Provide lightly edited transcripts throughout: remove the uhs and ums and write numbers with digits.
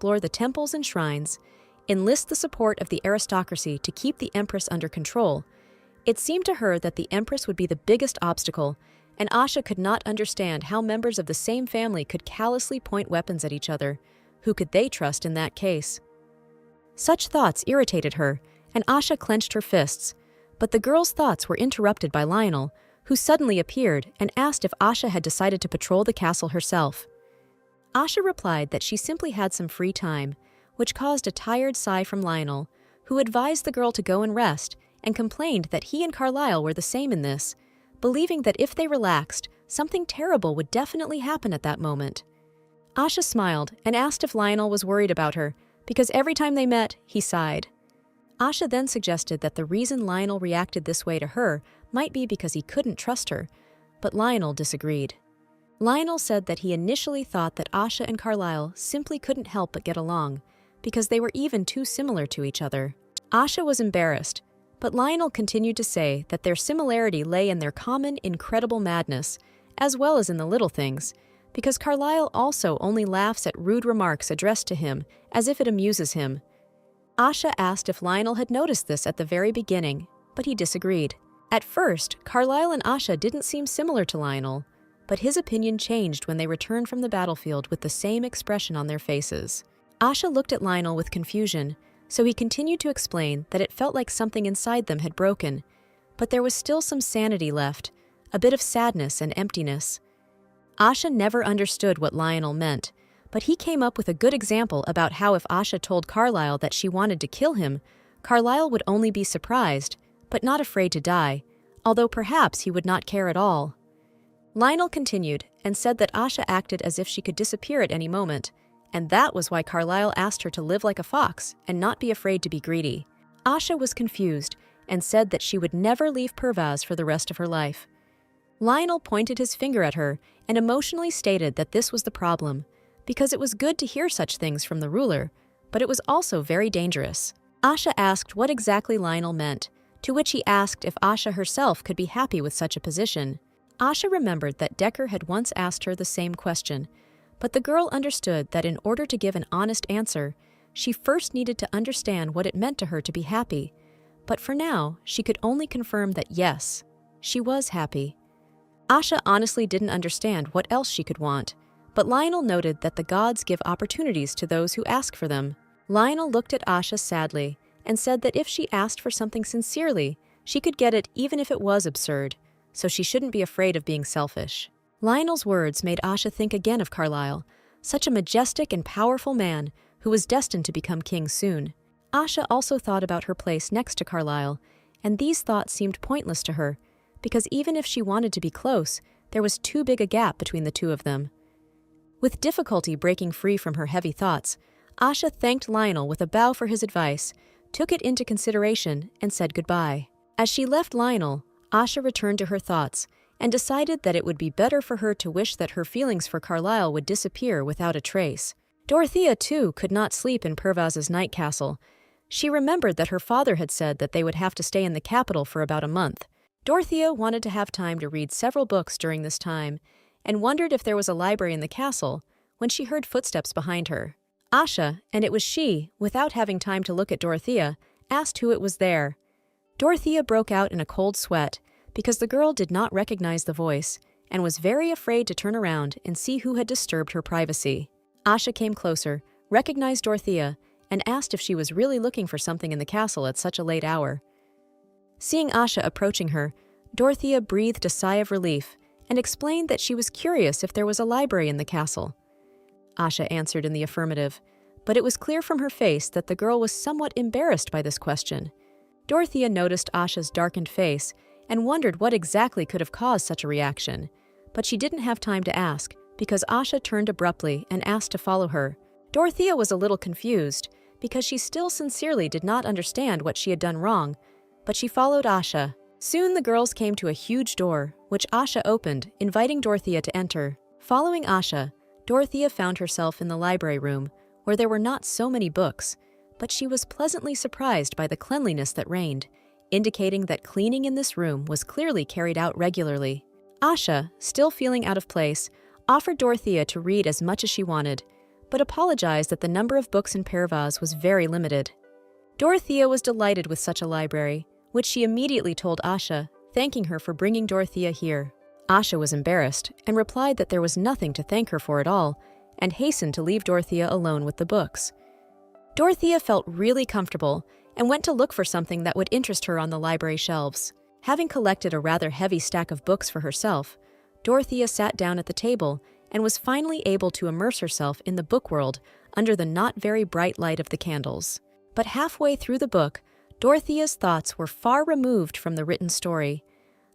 explore the temples and shrines, enlist the support of the aristocracy to keep the Empress under control. It seemed to her that the Empress would be the biggest obstacle, and Asha could not understand how members of the same family could callously point weapons at each other. Who could they trust in that case? Such thoughts irritated her, and Asha clenched her fists. But the girl's thoughts were interrupted by Lionel, who suddenly appeared and asked if Asha had decided to patrol the castle herself. Asha replied that she simply had some free time, which caused a tired sigh from Lionel, who advised the girl to go and rest and complained that he and Carlisle were the same in this, believing that if they relaxed, something terrible would definitely happen at that moment. Asha smiled and asked if Lionel was worried about her, because every time they met, he sighed. Asha then suggested that the reason Lionel reacted this way to her might be because he couldn't trust her, but Lionel disagreed. Lionel said that he initially thought that Asha and Carlisle simply couldn't help but get along, because they were even too similar to each other. Asha was embarrassed, but Lionel continued to say that their similarity lay in their common, incredible madness, as well as in the little things, because Carlisle also only laughs at rude remarks addressed to him as if it amuses him. Asha asked if Lionel had noticed this at the very beginning, but he disagreed. At first, Carlisle and Asha didn't seem similar to Lionel, but his opinion changed when they returned from the battlefield with the same expression on their faces. Asha looked at Lionel with confusion, so he continued to explain that it felt like something inside them had broken, but there was still some sanity left, a bit of sadness and emptiness. Asha never understood what Lionel meant, but he came up with a good example about how if Asha told Carlisle that she wanted to kill him, Carlisle would only be surprised, but not afraid to die, although perhaps he would not care at all. Lionel continued and said that Asha acted as if she could disappear at any moment, and that was why Carlisle asked her to live like a fox and not be afraid to be greedy. Asha was confused and said that she would never leave Pervaz for the rest of her life. Lionel pointed his finger at her and emotionally stated that this was the problem, because it was good to hear such things from the ruler, but it was also very dangerous. Asha asked what exactly Lionel meant, to which he asked if Asha herself could be happy with such a position. Asha remembered that Decker had once asked her the same question, but the girl understood that in order to give an honest answer, she first needed to understand what it meant to her to be happy. But for now, she could only confirm that yes, she was happy. Asha honestly didn't understand what else she could want, but Lionel noted that the gods give opportunities to those who ask for them. Lionel looked at Asha sadly and said that if she asked for something sincerely, she could get it even if it was absurd, so she shouldn't be afraid of being selfish. Lionel's words made Asha think again of Carlisle, such a majestic and powerful man who was destined to become king soon. Asha also thought about her place next to Carlisle, and these thoughts seemed pointless to her, because even if she wanted to be close, there was too big a gap between the two of them. With difficulty breaking free from her heavy thoughts, Asha thanked Lionel with a bow for his advice, took it into consideration, and said goodbye. As she left Lionel, Asha returned to her thoughts and decided that it would be better for her to wish that her feelings for Carlisle would disappear without a trace. Dorothea, too, could not sleep in Pervaz's night castle. She remembered that her father had said that they would have to stay in the capital for about a month. Dorothea wanted to have time to read several books during this time and wondered if there was a library in the castle when she heard footsteps behind her. Asha, and it was she, without having time to look at Dorothea, asked who it was there. Dorothea broke out in a cold sweat because the girl did not recognize the voice and was very afraid to turn around and see who had disturbed her privacy. Asha came closer, recognized Dorothea, and asked if she was really looking for something in the castle at such a late hour. Seeing Asha approaching her, Dorothea breathed a sigh of relief and explained that she was curious if there was a library in the castle. Asha answered in the affirmative, but it was clear from her face that the girl was somewhat embarrassed by this question. Dorothea noticed Asha's darkened face and wondered what exactly could have caused such a reaction, but she didn't have time to ask because Asha turned abruptly and asked to follow her. Dorothea was a little confused because she still sincerely did not understand what she had done wrong, but she followed Asha. Soon the girls came to a huge door, which Asha opened, inviting Dorothea to enter. Following Asha, Dorothea found herself in the library room, where there were not so many books, but she was pleasantly surprised by the cleanliness that reigned, indicating that cleaning in this room was clearly carried out regularly. Asha, still feeling out of place, offered Dorothea to read as much as she wanted, but apologized that the number of books in Pervaz was very limited. Dorothea was delighted with such a library, which she immediately told Asha, thanking her for bringing Dorothea here. Asha was embarrassed and replied that there was nothing to thank her for at all, and hastened to leave Dorothea alone with the books. Dorothea felt really comfortable and went to look for something that would interest her on the library shelves. Having collected a rather heavy stack of books for herself, Dorothea sat down at the table and was finally able to immerse herself in the book world under the not very bright light of the candles. But halfway through the book, Dorothea's thoughts were far removed from the written story.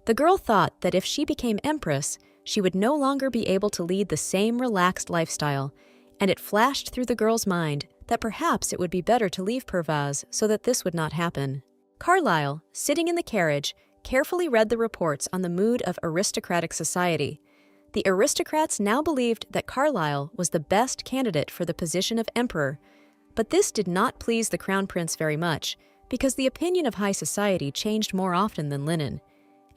The girl thought that if she became empress, she would no longer be able to lead the same relaxed lifestyle, and it flashed through the girl's mind that perhaps it would be better to leave Pervaz so that this would not happen. Carlyle, sitting in the carriage, carefully read the reports on the mood of aristocratic society. The aristocrats now believed that Carlyle was the best candidate for the position of emperor, but this did not please the crown prince very much, because the opinion of high society changed more often than linen,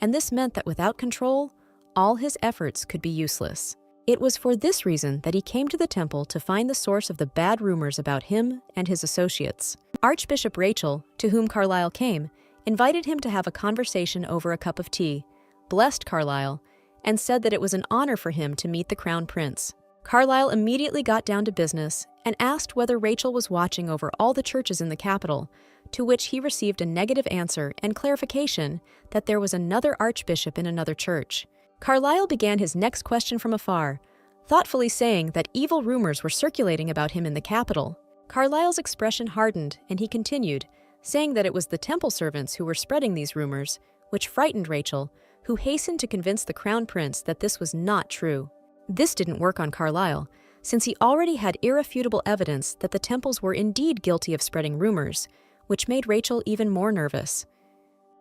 and this meant that without control, all his efforts could be useless. It was for this reason that he came to the temple to find the source of the bad rumors about him and his associates. Archbishop Rachel, to whom Carlyle came, invited him to have a conversation over a cup of tea, blessed Carlyle, and said that it was an honor for him to meet the crown prince. Carlyle immediately got down to business and asked whether Rachel was watching over all the churches in the capital, to which he received a negative answer and clarification that there was another archbishop in another church. Carlyle began his next question from afar, thoughtfully saying that evil rumors were circulating about him in the capital. Carlyle's expression hardened, and he continued, saying that it was the temple servants who were spreading these rumors, which frightened Rachel, who hastened to convince the crown prince that this was not true. This didn't work on Carlyle, since he already had irrefutable evidence that the temples were indeed guilty of spreading rumors, which made Rachel even more nervous.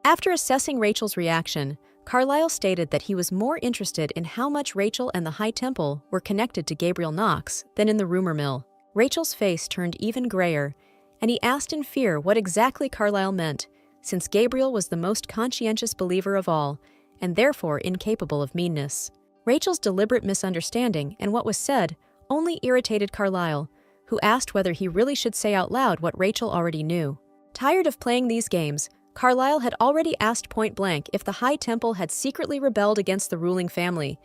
After assessing Rachel's reaction, Carlyle stated that he was more interested in how much Rachel and the High Temple were connected to Gabriel Knox than in the rumor mill. Rachel's face turned even grayer, and he asked in fear what exactly Carlyle meant, since Gabriel was the most conscientious believer of all, and therefore incapable of meanness. Rachel's deliberate misunderstanding and what was said only irritated Carlyle, who asked whether he really should say out loud what Rachel already knew. Tired of playing these games, Carlyle had already asked point-blank if the High Temple had secretly rebelled against the ruling family,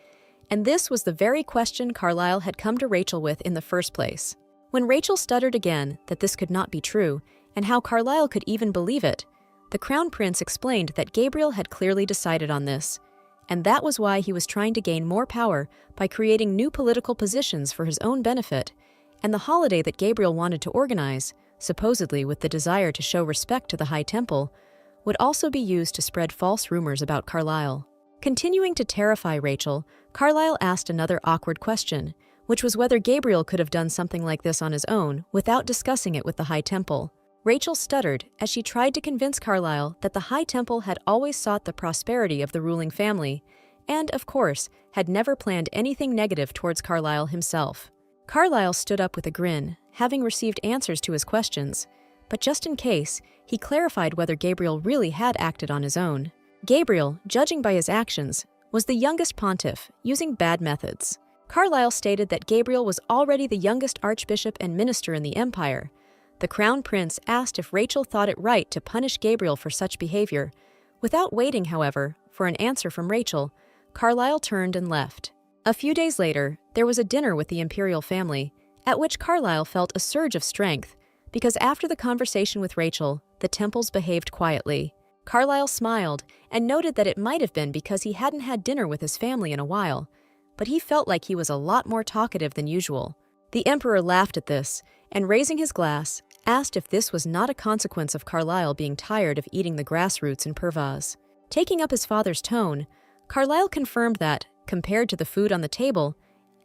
and this was the very question Carlyle had come to Rachel with in the first place. When Rachel stuttered again that this could not be true, and how Carlyle could even believe it, the crown prince explained that Gabriel had clearly decided on this, and that was why he was trying to gain more power by creating new political positions for his own benefit, and the holiday that Gabriel wanted to organize, supposedly with the desire to show respect to the High Temple, would also be used to spread false rumors about Carlyle. Continuing to terrify Rachel, Carlyle asked another awkward question, which was whether Gabriel could have done something like this on his own without discussing it with the High Temple. Rachel stuttered as she tried to convince Carlyle that the High Temple had always sought the prosperity of the ruling family, and, of course, had never planned anything negative towards Carlyle himself. Carlyle stood up with a grin, having received answers to his questions, but just in case, he clarified whether Gabriel really had acted on his own. Gabriel, judging by his actions, was the youngest pontiff, using bad methods. Carlyle stated that Gabriel was already the youngest archbishop and minister in the empire. The crown prince asked if Rachel thought it right to punish Gabriel for such behavior. Without waiting, however, for an answer from Rachel, Carlyle turned and left. A few days later, there was a dinner with the imperial family, at which Carlyle felt a surge of strength, because after the conversation with Rachel, the temples behaved quietly. Carlyle smiled and noted that it might have been because he hadn't had dinner with his family in a while, but he felt like he was a lot more talkative than usual. The emperor laughed at this, and raising his glass, asked if this was not a consequence of Carlyle being tired of eating the grass roots in Pervaz. Taking up his father's tone, Carlyle confirmed that, compared to the food on the table,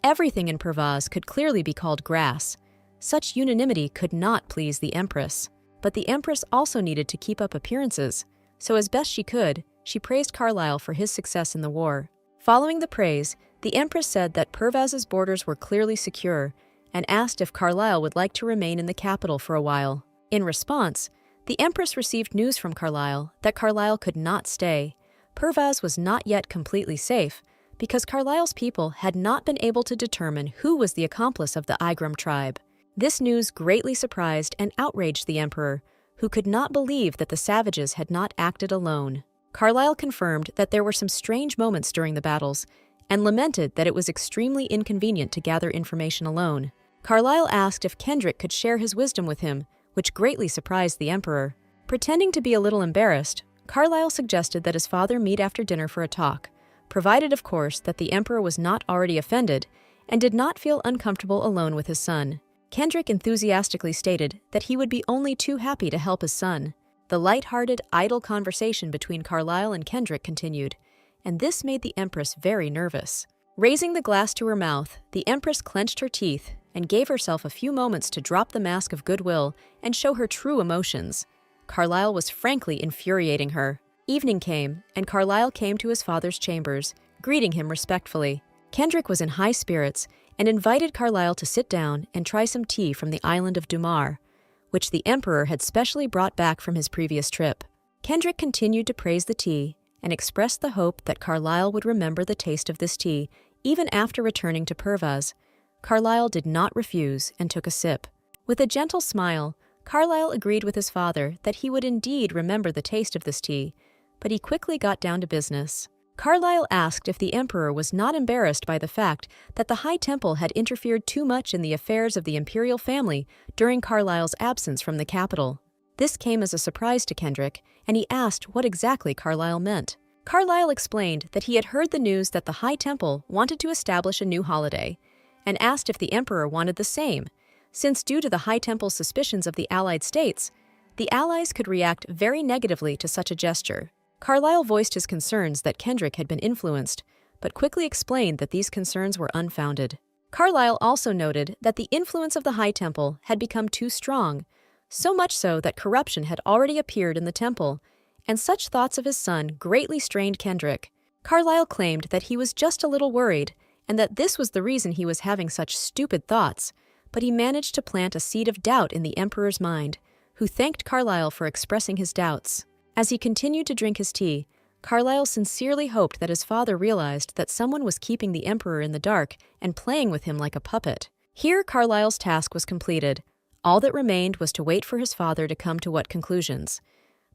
everything in Pervaz could clearly be called grass. Such unanimity could not please the empress. But the empress also needed to keep up appearances, so as best she could, she praised Carlyle for his success in the war. Following the praise, the empress said that Pervaz's borders were clearly secure, and asked if Carlyle would like to remain in the capital for a while. In response, the empress received news from Carlyle that Carlyle could not stay. Pervaz was not yet completely safe, because Carlisle's people had not been able to determine who was the accomplice of the Igram tribe. This news greatly surprised and outraged the emperor, who could not believe that the savages had not acted alone. Carlisle confirmed that there were some strange moments during the battles, and lamented that it was extremely inconvenient to gather information alone. Carlisle asked if Kendrick could share his wisdom with him, which greatly surprised the emperor. Pretending to be a little embarrassed, Carlisle suggested that his father meet after dinner for a talk, provided, of course, that the emperor was not already offended and did not feel uncomfortable alone with his son. Kendrick enthusiastically stated that he would be only too happy to help his son. The light-hearted, idle conversation between Carlisle and Kendrick continued, and this made the empress very nervous. Raising the glass to her mouth, the empress clenched her teeth and gave herself a few moments to drop the mask of goodwill and show her true emotions. Carlisle was frankly infuriating her. Evening came, and Carlisle came to his father's chambers, greeting him respectfully. Kendrick was in high spirits and invited Carlisle to sit down and try some tea from the island of Dumar, which the emperor had specially brought back from his previous trip. Kendrick continued to praise the tea and expressed the hope that Carlisle would remember the taste of this tea even after returning to Pervaz. Carlisle did not refuse and took a sip. With a gentle smile, Carlisle agreed with his father that he would indeed remember the taste of this tea, but he quickly got down to business. Carlisle asked if the emperor was not embarrassed by the fact that the High Temple had interfered too much in the affairs of the imperial family during Carlisle's absence from the capital. This came as a surprise to Kendrick, and he asked what exactly Carlisle meant. Carlisle explained that he had heard the news that the High Temple wanted to establish a new holiday, and asked if the emperor wanted the same, since due to the High Temple's suspicions of the Allied states, the Allies could react very negatively to such a gesture. Carlisle voiced his concerns that Kendrick had been influenced, but quickly explained that these concerns were unfounded. Carlisle also noted that the influence of the High Temple had become too strong, so much so that corruption had already appeared in the temple, and such thoughts of his son greatly strained Kendrick. Carlisle claimed that he was just a little worried, and that this was the reason he was having such stupid thoughts, but he managed to plant a seed of doubt in the emperor's mind, who thanked Carlisle for expressing his doubts. As he continued to drink his tea, Carlisle sincerely hoped that his father realized that someone was keeping the emperor in the dark and playing with him like a puppet. Here Carlisle's task was completed. All that remained was to wait for his father to come to what conclusions.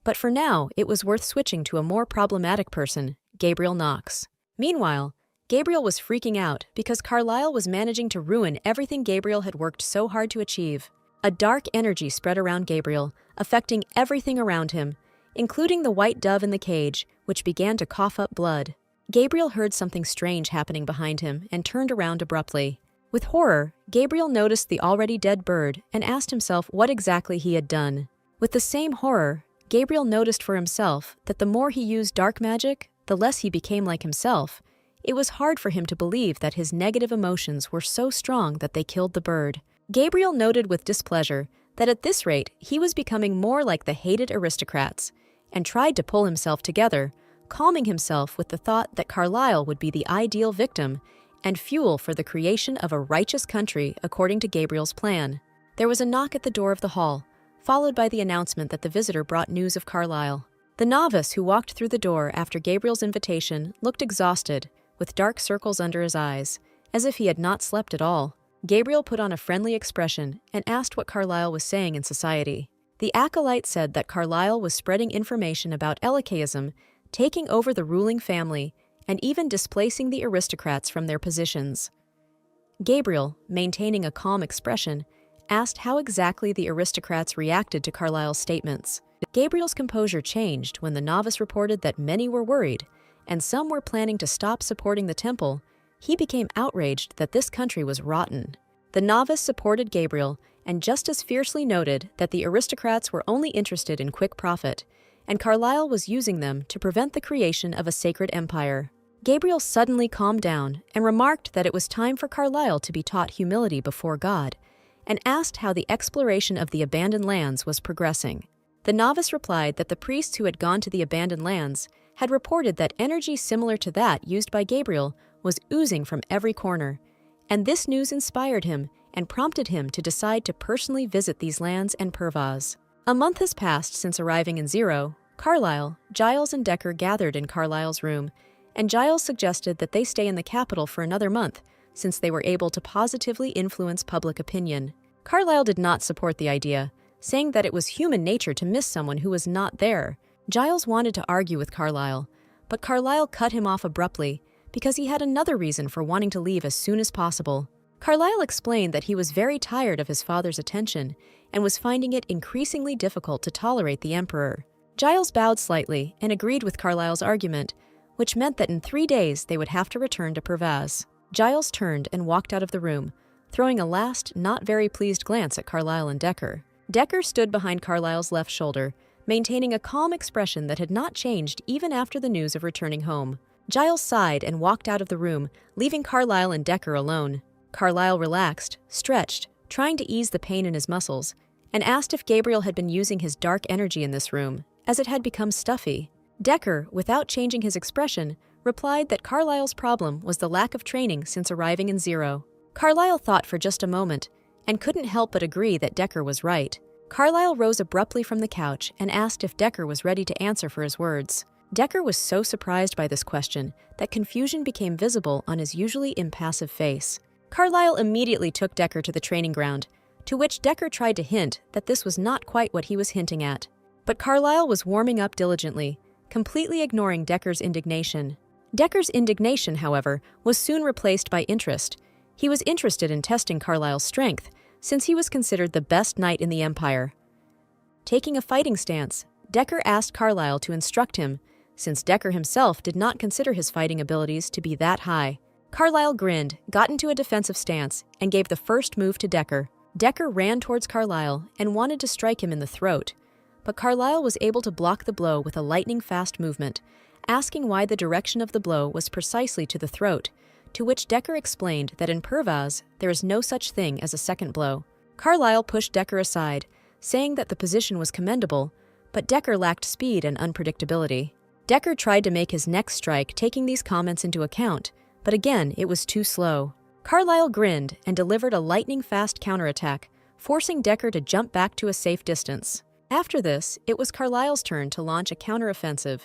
But for now, it was worth switching to a more problematic person, Gabriel Knox. Meanwhile, Gabriel was freaking out because Carlisle was managing to ruin everything Gabriel had worked so hard to achieve. A dark energy spread around Gabriel, affecting everything around him, including the white dove in the cage, which began to cough up blood. Gabriel heard something strange happening behind him and turned around abruptly. With horror, Gabriel noticed the already dead bird and asked himself what exactly he had done. With the same horror, Gabriel noticed for himself that the more he used dark magic, the less he became like himself. It was hard for him to believe that his negative emotions were so strong that they killed the bird. Gabriel noted with displeasure that at this rate he was becoming more like the hated aristocrats, and tried to pull himself together, calming himself with the thought that Carlisle would be the ideal victim and fuel for the creation of a righteous country according to Gabriel's plan. There was a knock at the door of the hall, followed by the announcement that the visitor brought news of Carlisle. The novice who walked through the door after Gabriel's invitation looked exhausted, with dark circles under his eyes, as if he had not slept at all. Gabriel put on a friendly expression and asked what Carlisle was saying in society. The acolyte said that Carlisle was spreading information about Elichaism, taking over the ruling family, and even displacing the aristocrats from their positions. Gabriel, maintaining a calm expression, asked how exactly the aristocrats reacted to Carlisle's statements. Gabriel's composure changed when the novice reported that many were worried, and some were planning to stop supporting the temple. He became outraged that this country was rotten. The novice supported Gabriel and just as fiercely noted that the aristocrats were only interested in quick profit, and Carlisle was using them to prevent the creation of a sacred empire. Gabriel suddenly calmed down and remarked that it was time for Carlisle to be taught humility before God, and asked how the exploration of the abandoned lands was progressing. The novice replied that the priests who had gone to the abandoned lands had reported that energy similar to that used by Gabriel was oozing from every corner, and this news inspired him and prompted him to decide to personally visit these lands and Pervaz. A month has passed since arriving in Zero. Carlisle, Giles, and Decker gathered in Carlisle's room and Giles suggested that they stay in the capital for another month, since they were able to positively influence public opinion. Carlisle did not support the idea, saying that it was human nature to miss someone who was not there. Giles wanted to argue with Carlisle, but Carlisle cut him off abruptly because he had another reason for wanting to leave as soon as possible. Carlisle explained that he was very tired of his father's attention and was finding it increasingly difficult to tolerate the Emperor. Giles bowed slightly and agreed with Carlisle's argument, which meant that in 3 days they would have to return to Pervaz. Giles turned and walked out of the room, throwing a last, not very pleased glance at Carlisle and Decker. Decker stood behind Carlisle's left shoulder, maintaining a calm expression that had not changed even after the news of returning home. Giles sighed and walked out of the room, leaving Carlisle and Decker alone. Carlisle relaxed, stretched, trying to ease the pain in his muscles, and asked if Gabriel had been using his dark energy in this room, as it had become stuffy. Decker, without changing his expression, replied that Carlisle's problem was the lack of training since arriving in Zero. Carlisle thought for just a moment, and couldn't help but agree that Decker was right. Carlisle rose abruptly from the couch and asked if Decker was ready to answer for his words. Decker was so surprised by this question that confusion became visible on his usually impassive face. Carlisle immediately took Decker to the training ground, to which Decker tried to hint that this was not quite what he was hinting at. But Carlisle was warming up diligently, completely ignoring Decker's indignation. Decker's indignation, however, was soon replaced by interest. He was interested in testing Carlisle's strength, since he was considered the best knight in the Empire. Taking a fighting stance, Decker asked Carlisle to instruct him, since Decker himself did not consider his fighting abilities to be that high. Carlisle grinned, got into a defensive stance, and gave the first move to Decker. Decker ran towards Carlisle and wanted to strike him in the throat, but Carlisle was able to block the blow with a lightning-fast movement, asking why the direction of the blow was precisely to the throat, to which Decker explained that in Pervaz there is no such thing as a second blow. Carlisle pushed Decker aside, saying that the position was commendable, but Decker lacked speed and unpredictability. Decker tried to make his next strike taking these comments into account, but again it was too slow. Carlisle grinned and delivered a lightning-fast counterattack, forcing Decker to jump back to a safe distance. After this, it was Carlisle's turn to launch a counteroffensive,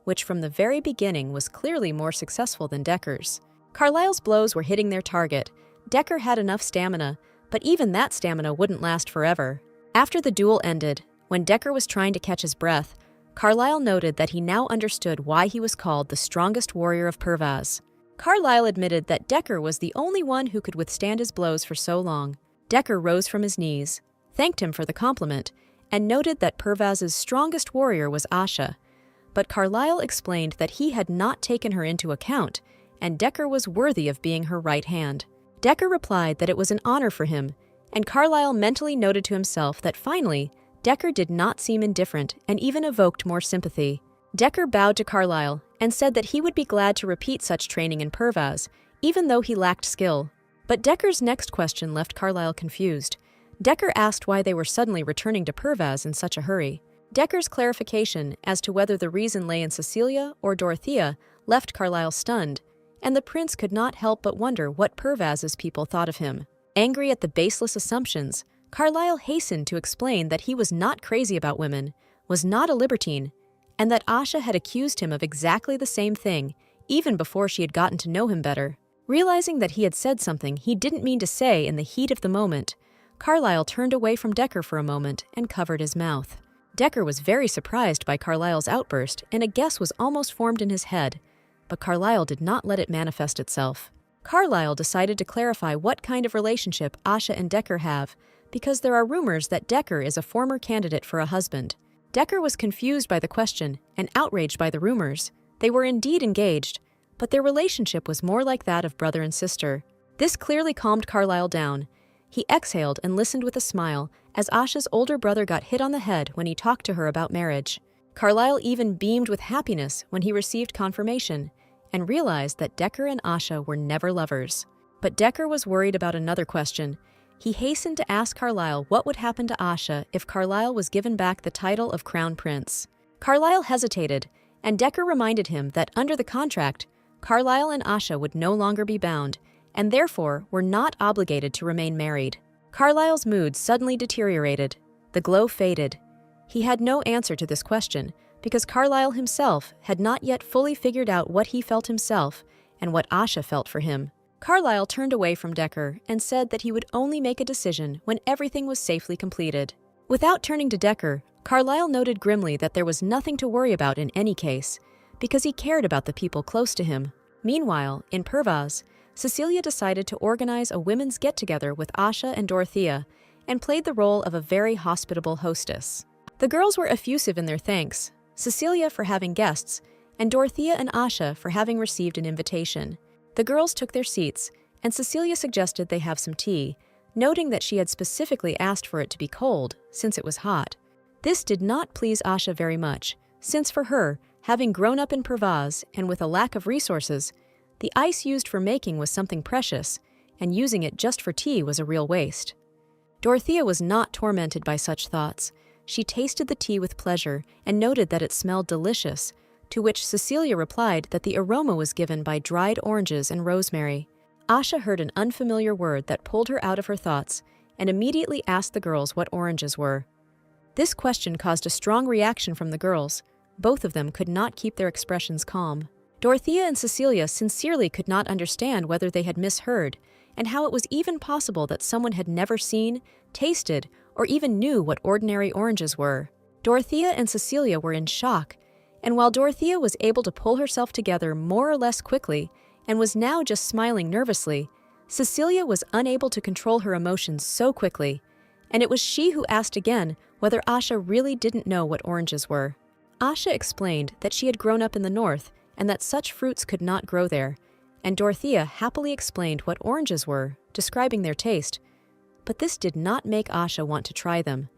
which from the very beginning was clearly more successful than Decker's. Carlisle's blows were hitting their target. Decker had enough stamina, but even that stamina wouldn't last forever. After the duel ended, when Decker was trying to catch his breath, Carlisle noted that he now understood why he was called the strongest warrior of Pervaz. Carlisle admitted that Decker was the only one who could withstand his blows for so long. Decker rose from his knees, thanked him for the compliment, and noted that Pervaz's strongest warrior was Asha. But Carlisle explained that he had not taken her into account, and Decker was worthy of being her right hand. Decker replied that it was an honor for him, and Carlisle mentally noted to himself that finally, Decker did not seem indifferent and even evoked more sympathy. Decker bowed to Carlisle and said that he would be glad to repeat such training in Pervaz, even though he lacked skill. But Decker's next question left Carlisle confused. Decker asked why they were suddenly returning to Pervaz in such a hurry. Decker's clarification as to whether the reason lay in Cecilia or Dorothea left Carlisle stunned, and the prince could not help but wonder what Pervaz's people thought of him. Angry at the baseless assumptions, Carlisle hastened to explain that he was not crazy about women, was not a libertine, and that Asha had accused him of exactly the same thing, even before she had gotten to know him better. Realizing that he had said something he didn't mean to say in the heat of the moment, Carlisle turned away from Decker for a moment and covered his mouth. Decker was very surprised by Carlisle's outburst, and a guess was almost formed in his head, but Carlisle did not let it manifest itself. Carlisle decided to clarify what kind of relationship Asha and Decker have, because there are rumors that Decker is a former candidate for a husband. Decker was confused by the question and outraged by the rumors. They were indeed engaged, but their relationship was more like that of brother and sister. This clearly calmed Carlisle down. He exhaled and listened with a smile as Asha's older brother got hit on the head when he talked to her about marriage. Carlisle even beamed with happiness when he received confirmation and realized that Decker and Asha were never lovers. But Decker was worried about another question. He hastened to ask Carlisle what would happen to Asha if Carlisle was given back the title of Crown Prince. Carlisle hesitated, and Decker reminded him that under the contract, Carlisle and Asha would no longer be bound, and therefore were not obligated to remain married. Carlisle's mood suddenly deteriorated. The glow faded. He had no answer to this question, because Carlyle himself had not yet fully figured out what he felt himself and what Asha felt for him. Carlyle turned away from Decker and said that he would only make a decision when everything was safely completed. Without turning to Decker, Carlyle noted grimly that there was nothing to worry about in any case, because he cared about the people close to him. Meanwhile, in Pervaz, Cecilia decided to organize a women's get-together with Asha and Dorothea and played the role of a very hospitable hostess. The girls were effusive in their thanks, Cecilia for having guests, and Dorothea and Asha for having received an invitation. The girls took their seats, and Cecilia suggested they have some tea, noting that she had specifically asked for it to be cold, since it was hot. This did not please Asha very much, since for her, having grown up in Pervaz and with a lack of resources, the ice used for making was something precious, and using it just for tea was a real waste. Dorothea was not tormented by such thoughts. She tasted the tea with pleasure and noted that it smelled delicious, to which Cecilia replied that the aroma was given by dried oranges and rosemary. Asha heard an unfamiliar word that pulled her out of her thoughts and immediately asked the girls what oranges were. This question caused a strong reaction from the girls. Both of them could not keep their expressions calm. Dorothea and Cecilia sincerely could not understand whether they had misheard, and how it was even possible that someone had never seen, tasted, or even knew what ordinary oranges were. Dorothea and Cecilia were in shock, and while Dorothea was able to pull herself together more or less quickly and was now just smiling nervously, Cecilia was unable to control her emotions so quickly, and it was she who asked again whether Asha really didn't know what oranges were. Asha explained that she had grown up in the north and that such fruits could not grow there, and Dorothea happily explained what oranges were, describing their taste. But this did not make Asha want to try them.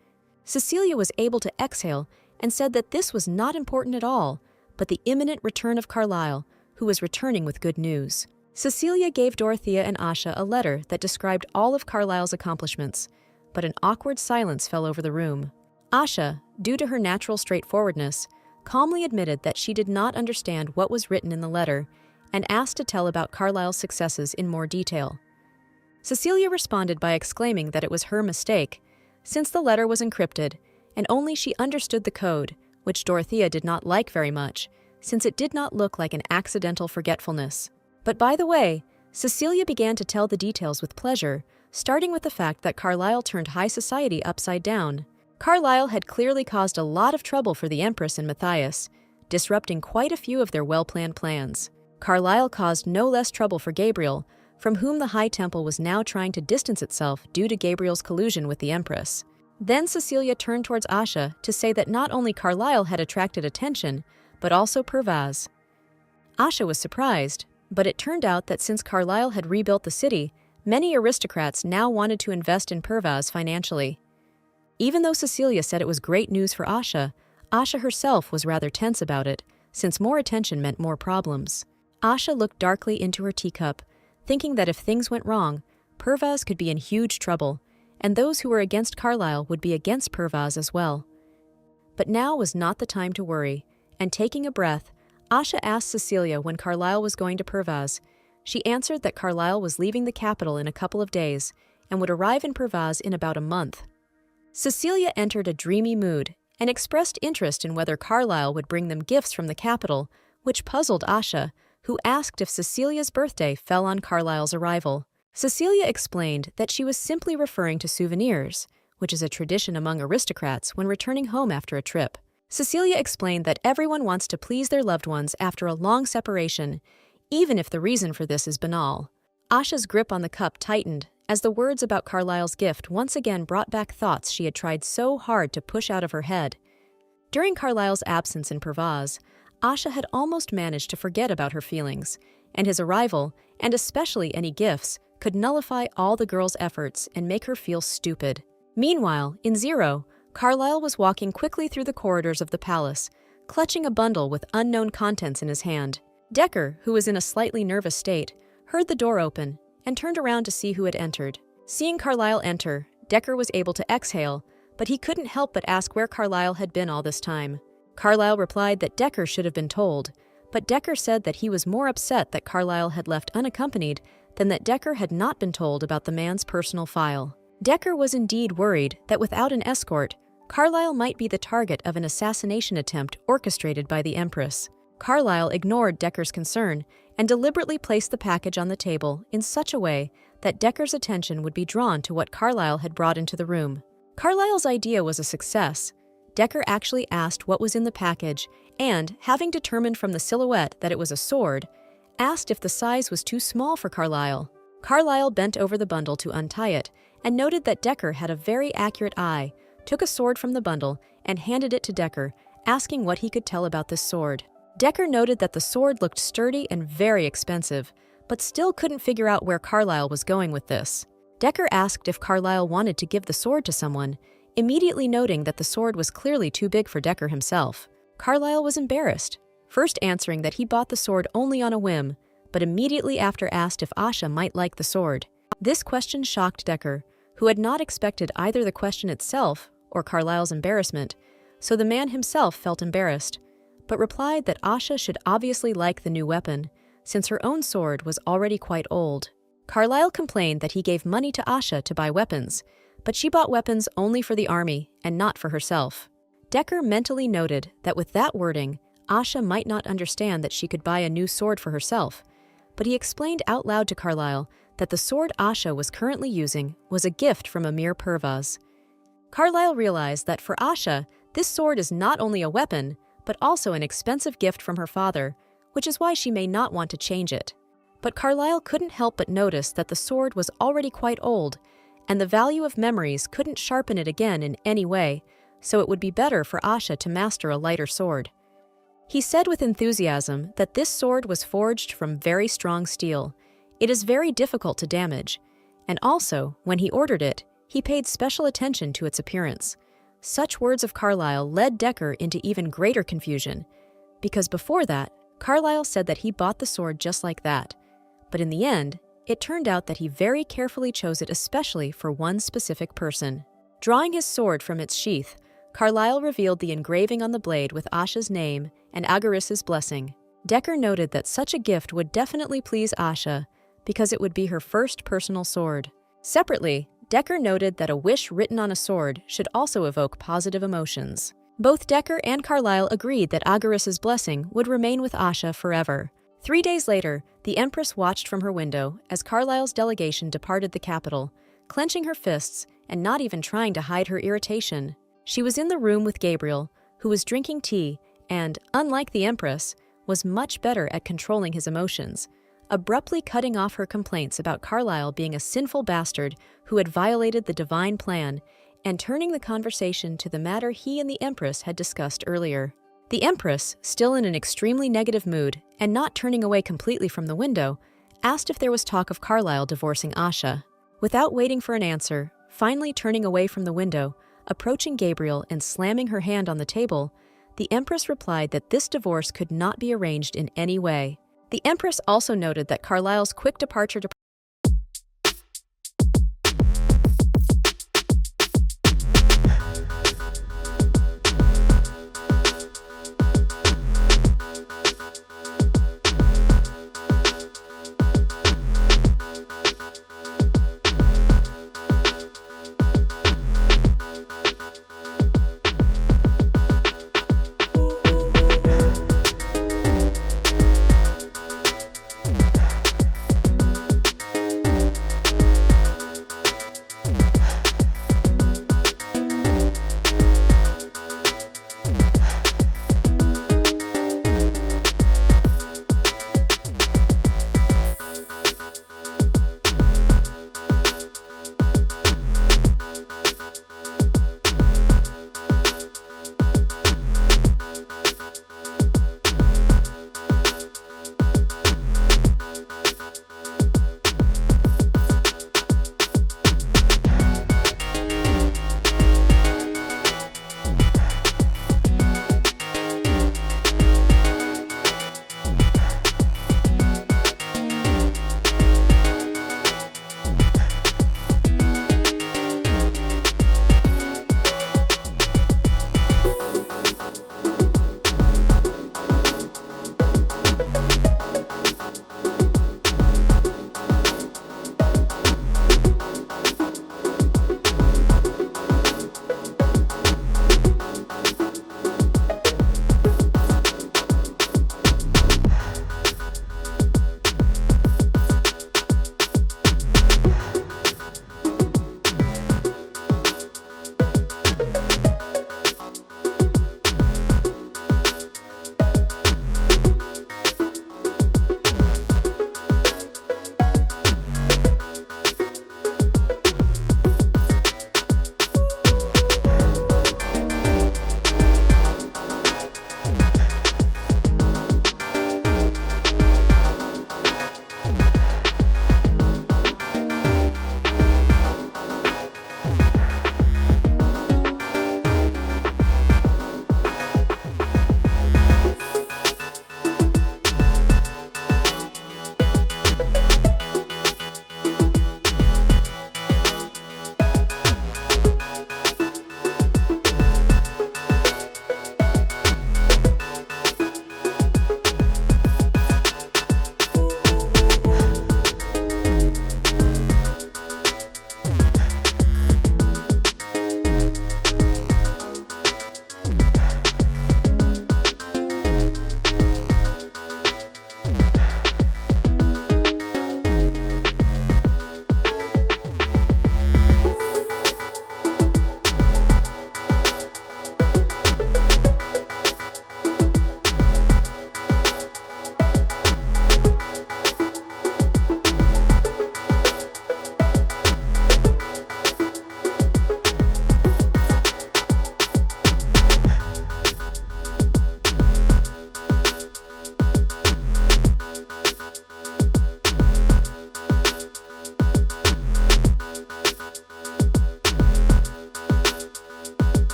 Cecilia was able to exhale and said that this was not important at all, but the imminent return of Carlyle, who was returning with good news. Cecilia gave Dorothea and Asha a letter that described all of Carlyle's accomplishments, but an awkward silence fell over the room. Asha, due to her natural straightforwardness, calmly admitted that she did not understand what was written in the letter and asked to tell about Carlyle's successes in more detail. Cecilia responded by exclaiming that it was her mistake, since the letter was encrypted and only she understood the code, which Dorothea did not like very much, since it did not look like an accidental forgetfulness. But by the way, Cecilia began to tell the details with pleasure, starting with the fact that Carlyle turned high society upside down. Carlyle had clearly caused a lot of trouble for the Empress and Matthias, disrupting quite a few of their well-planned plans. Carlyle caused no less trouble for Gabriel, from whom the High Temple was now trying to distance itself due to Gabriel's collusion with the Empress. Then Cecilia turned towards Asha to say that not only Carlyle had attracted attention, but also Pervaz. Asha was surprised, but it turned out that since Carlyle had rebuilt the city, many aristocrats now wanted to invest in Pervaz financially. Even though Cecilia said it was great news for Asha, Asha herself was rather tense about it, since more attention meant more problems. Asha looked darkly into her teacup, thinking that if things went wrong, Pervaz could be in huge trouble, and those who were against Carlyle would be against Pervaz as well. But now was not the time to worry, and taking a breath, Asha asked Cecilia when Carlyle was going to Pervaz. She answered that Carlyle was leaving the capital in a couple of days and would arrive in Pervaz in about a month. Cecilia entered a dreamy mood and expressed interest in whether Carlyle would bring them gifts from the capital, which puzzled Asha, who asked if Cecilia's birthday fell on Carlyle's arrival. Cecilia explained that she was simply referring to souvenirs, which is a tradition among aristocrats when returning home after a trip. Cecilia explained that everyone wants to please their loved ones after a long separation, even if the reason for this is banal. Asha's grip on the cup tightened as the words about Carlyle's gift once again brought back thoughts she had tried so hard to push out of her head. During Carlyle's absence in Pervaz, Asha had almost managed to forget about her feelings, and his arrival, and especially any gifts, could nullify all the girl's efforts and make her feel stupid. Meanwhile, in Zero, Carlyle was walking quickly through the corridors of the palace, clutching a bundle with unknown contents in his hand. Decker, who was in a slightly nervous state, heard the door open and turned around to see who had entered. Seeing Carlyle enter, Decker was able to exhale, but he couldn't help but ask where Carlyle had been all this time. Carlyle replied that Decker should have been told, but Decker said that he was more upset that Carlyle had left unaccompanied than that Decker had not been told about the man's personal file. Decker was indeed worried that without an escort, Carlyle might be the target of an assassination attempt orchestrated by the Empress. Carlyle ignored Decker's concern and deliberately placed the package on the table in such a way that Decker's attention would be drawn to what Carlyle had brought into the room. Carlyle's idea was a success. Decker actually asked what was in the package and, having determined from the silhouette that it was a sword, asked if the size was too small for Carlyle. Carlyle bent over the bundle to untie it and noted that Decker had a very accurate eye, took a sword from the bundle, and handed it to Decker, asking what he could tell about this sword. Decker noted that the sword looked sturdy and very expensive, but still couldn't figure out where Carlyle was going with this. Decker asked if Carlyle wanted to give the sword to someone, immediately noting that the sword was clearly too big for Decker himself. Carlyle was embarrassed, first answering that he bought the sword only on a whim, but immediately after asked if Asha might like the sword. This question shocked Decker, who had not expected either the question itself or Carlyle's embarrassment, so the man himself felt embarrassed, but replied that Asha should obviously like the new weapon, since her own sword was already quite old. Carlyle complained that he gave money to Asha to buy weapons, but she bought weapons only for the army and not for herself. Decker mentally noted that with that wording, Asha might not understand that she could buy a new sword for herself, but he explained out loud to Carlyle that the sword Asha was currently using was a gift from Amir Purvaz. Carlyle realized that for Asha, this sword is not only a weapon, but also an expensive gift from her father, which is why she may not want to change it. But Carlyle couldn't help but notice that the sword was already quite old, and the value of memories couldn't sharpen it again in any way, so it would be better for Asha to master a lighter sword. He said with enthusiasm that this sword was forged from very strong steel. It is very difficult to damage, and also, when he ordered it, he paid special attention to its appearance. Such words of Carlyle led Decker into even greater confusion, because before that, Carlyle said that he bought the sword just like that, but in the end, it turned out that he very carefully chose it especially for one specific person. Drawing his sword from its sheath, Carlyle revealed the engraving on the blade with Asha's name and Agaris's blessing. Decker noted that such a gift would definitely please Asha because it would be her first personal sword. Separately, Decker noted that a wish written on a sword should also evoke positive emotions. Both Decker and Carlyle agreed that Agaris's blessing would remain with Asha forever. 3 days later, the Empress watched from her window as Carlyle's delegation departed the capital, clenching her fists and not even trying to hide her irritation. She was in the room with Gabriel, who was drinking tea and, unlike the Empress, was much better at controlling his emotions, abruptly cutting off her complaints about Carlyle being a sinful bastard who had violated the divine plan, and turning the conversation to the matter he and the Empress had discussed earlier. The Empress, still in an extremely negative mood and not turning away completely from the window, asked if there was talk of Carlyle divorcing Asha. Without waiting for an answer, finally turning away from the window, approaching Gabriel and slamming her hand on the table, the Empress replied that this divorce could not be arranged in any way. The Empress also noted that Carlyle's quick departure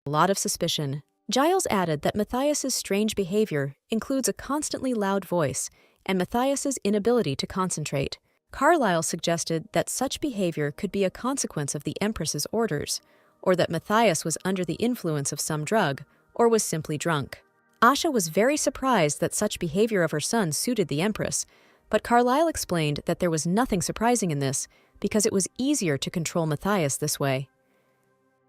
a lot of suspicion. Giles added that Matthias's strange behavior includes a constantly loud voice and Matthias's inability to concentrate. Carlyle suggested that such behavior could be a consequence of the Empress's orders, or that Matthias was under the influence of some drug, or was simply drunk. Asha was very surprised that such behavior of her son suited the Empress, but Carlyle explained that there was nothing surprising in this because it was easier to control Matthias this way.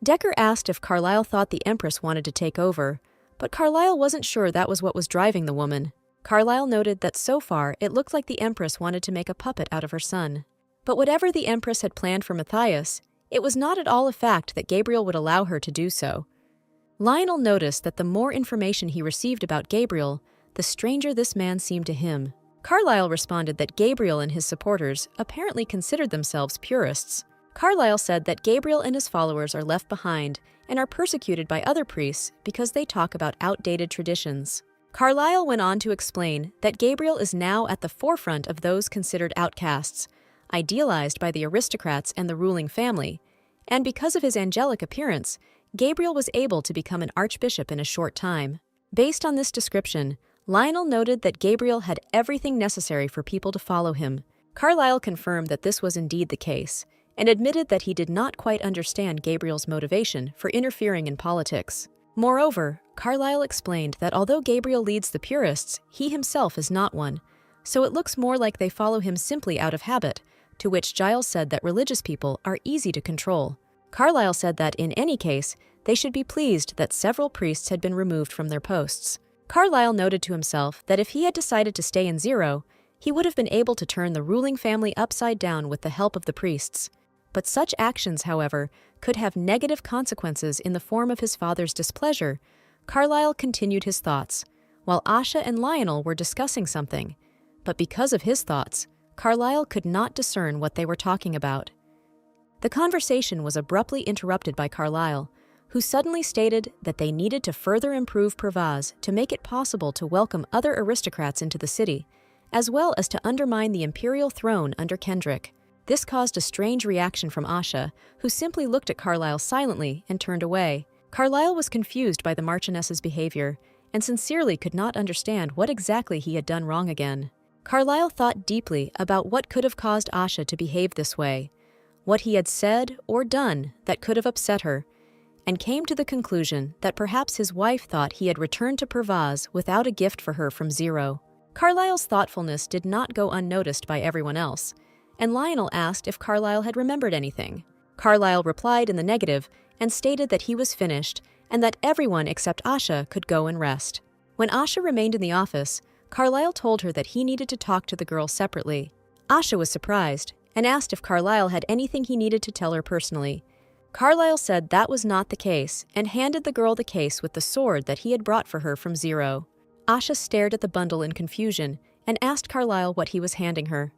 Decker asked if Carlyle thought the Empress wanted to take over, but Carlyle wasn't sure that was what was driving the woman. Carlyle noted that so far it looked like the Empress wanted to make a puppet out of her son. But whatever the Empress had planned for Matthias, it was not at all a fact that Gabriel would allow her to do so. Lionel noticed that the more information he received about Gabriel, the stranger this man seemed to him. Carlyle responded that Gabriel and his supporters apparently considered themselves purists. Carlyle said that Gabriel and his followers are left behind and are persecuted by other priests because they talk about outdated traditions. Carlyle went on to explain that Gabriel is now at the forefront of those considered outcasts, idealized by the aristocrats and the ruling family, and because of his angelic appearance, Gabriel was able to become an archbishop in a short time. Based on this description, Lionel noted that Gabriel had everything necessary for people to follow him. Carlyle confirmed that this was indeed the case, and admitted that he did not quite understand Gabriel's motivation for interfering in politics. Moreover, Carlyle explained that although Gabriel leads the purists, he himself is not one, so it looks more like they follow him simply out of habit, to which Giles said that religious people are easy to control. Carlyle said that, in any case, they should be pleased that several priests had been removed from their posts. Carlyle noted to himself that if he had decided to stay in Zero, he would have been able to turn the ruling family upside down with the help of the priests. But such actions, however, could have negative consequences in the form of his father's displeasure. Carlyle continued his thoughts, while Asha and Lionel were discussing something. But because of his thoughts, Carlyle could not discern what they were talking about. The conversation was abruptly interrupted by Carlyle, who suddenly stated that they needed to further improve Pervaz to make it possible to welcome other aristocrats into the city, as well as to undermine the imperial throne under Kendrick. This caused a strange reaction from Asha, who simply looked at Carlyle silently and turned away. Carlyle was confused by the Marchioness's behavior and sincerely could not understand what exactly he had done wrong again. Carlyle thought deeply about what could have caused Asha to behave this way, what he had said or done that could have upset her, and came to the conclusion that perhaps his wife thought he had returned to Pervaz without a gift for her from Zero. Carlyle's thoughtfulness did not go unnoticed by everyone else, and Lionel asked if Carlyle had remembered anything. Carlyle replied in the negative and stated that he was finished and that everyone except Asha could go and rest. When Asha remained in the office, Carlyle told her that he needed to talk to the girl separately. Asha was surprised and asked if Carlyle had anything he needed to tell her personally. Carlyle said that was not the case and handed the girl the case with the sword that he had brought for her from Zero. Asha stared at the bundle in confusion and asked Carlyle what he was handing her.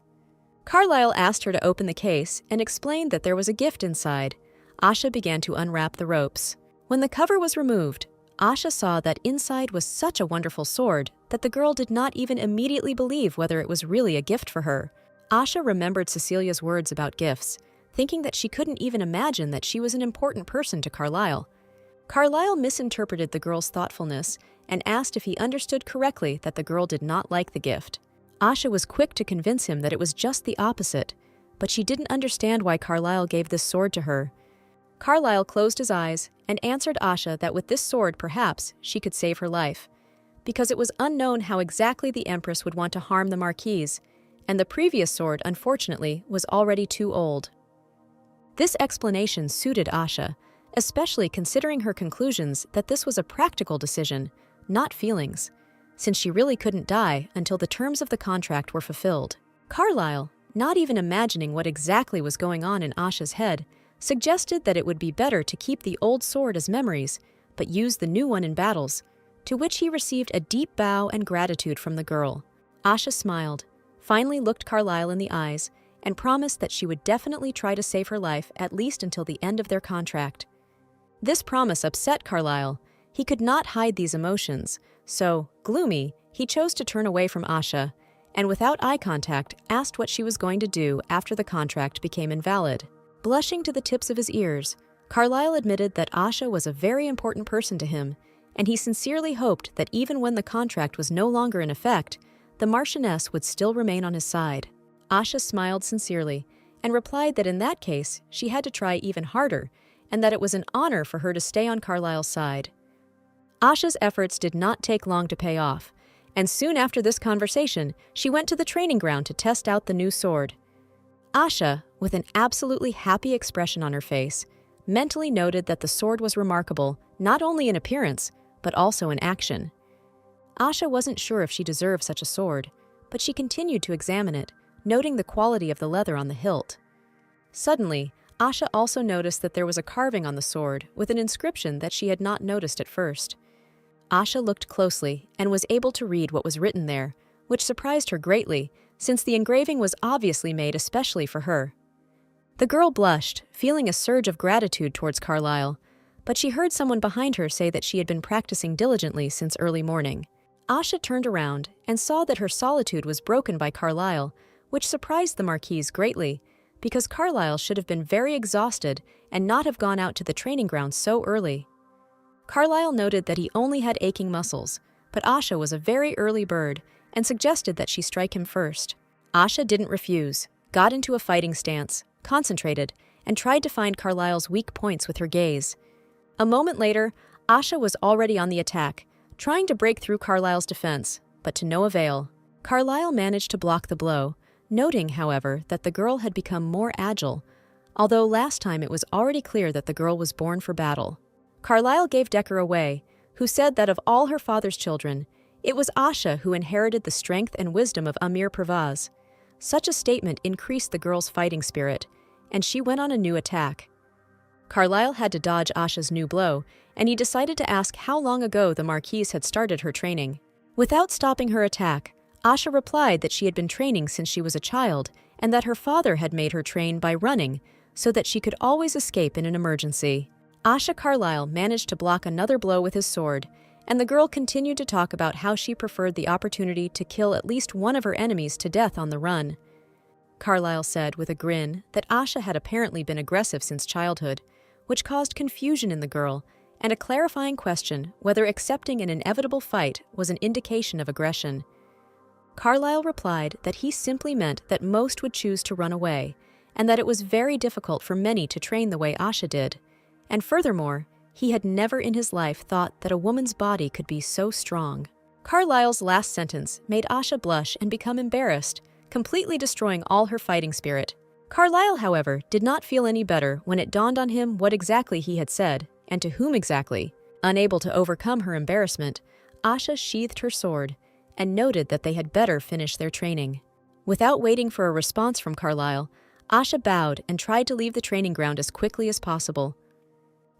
Carlyle asked her to open the case and explained that there was a gift inside. Asha began to unwrap the ropes. When the cover was removed, Asha saw that inside was such a wonderful sword that the girl did not even immediately believe whether it was really a gift for her. Asha remembered Cecilia's words about gifts, thinking that she couldn't even imagine that she was an important person to Carlyle. Carlyle misinterpreted the girl's thoughtfulness and asked if he understood correctly that the girl did not like the gift. Asha was quick to convince him that it was just the opposite, but she didn't understand why Carlyle gave this sword to her. Carlyle closed his eyes and answered Asha that with this sword perhaps she could save her life, because it was unknown how exactly the Empress would want to harm the Marquise, and the previous sword, unfortunately, was already too old. This explanation suited Asha, especially considering her conclusions that this was a practical decision, not feelings, since she really couldn't die until the terms of the contract were fulfilled. Carlyle, not even imagining what exactly was going on in Asha's head, suggested that it would be better to keep the old sword as memories, but use the new one in battles, to which he received a deep bow and gratitude from the girl. Asha smiled, finally looked Carlyle in the eyes, and promised that she would definitely try to save her life at least until the end of their contract. This promise upset Carlyle. He could not hide these emotions, so, gloomy, he chose to turn away from Asha, and without eye contact asked what she was going to do after the contract became invalid. Blushing to the tips of his ears, Carlyle admitted that Asha was a very important person to him, and he sincerely hoped that even when the contract was no longer in effect, the Marchioness would still remain on his side. Asha smiled sincerely and replied that in that case she had to try even harder, and that it was an honor for her to stay on Carlyle's side. Asha's efforts did not take long to pay off, and soon after this conversation, she went to the training ground to test out the new sword. Asha, with an absolutely happy expression on her face, mentally noted that the sword was remarkable not only in appearance, but also in action. Asha wasn't sure if she deserved such a sword, but she continued to examine it, noting the quality of the leather on the hilt. Suddenly, Asha also noticed that there was a carving on the sword with an inscription that she had not noticed at first. Asha looked closely and was able to read what was written there, which surprised her greatly, since the engraving was obviously made especially for her. The girl blushed, feeling a surge of gratitude towards Carlyle, but she heard someone behind her say that she had been practicing diligently since early morning. Asha turned around and saw that her solitude was broken by Carlyle, which surprised the Marquise greatly, because Carlyle should have been very exhausted and not have gone out to the training ground so early. Carlyle noted that he only had aching muscles, but Asha was a very early bird and suggested that she strike him first. Asha didn't refuse, got into a fighting stance, concentrated, and tried to find Carlyle's weak points with her gaze. A moment later, Asha was already on the attack, trying to break through Carlyle's defense, but to no avail. Carlyle managed to block the blow, noting, however, that the girl had become more agile, although last time it was already clear that the girl was born for battle. Carlyle gave Decker away, who said that of all her father's children, it was Asha who inherited the strength and wisdom of Amir Pervaz. Such a statement increased the girl's fighting spirit, and she went on a new attack. Carlyle had to dodge Asha's new blow, and he decided to ask how long ago the Marquise had started her training. Without stopping her attack, Asha replied that she had been training since she was a child, and that her father had made her train by running, so that she could always escape in an emergency. Asha Carlyle managed to block another blow with his sword, and the girl continued to talk about how she preferred the opportunity to kill at least one of her enemies to death on the run. Carlyle said with a grin that Asha had apparently been aggressive since childhood, which caused confusion in the girl, and a clarifying question whether accepting an inevitable fight was an indication of aggression. Carlyle replied that he simply meant that most would choose to run away, and that it was very difficult for many to train the way Asha did. And furthermore, he had never in his life thought that a woman's body could be so strong. Carlyle's last sentence made Asha blush and become embarrassed, completely destroying all her fighting spirit. Carlyle, however, did not feel any better when it dawned on him what exactly he had said, and to whom exactly. Unable to overcome her embarrassment, Asha sheathed her sword and noted that they had better finish their training. Without waiting for a response from Carlyle, Asha bowed and tried to leave the training ground as quickly as possible.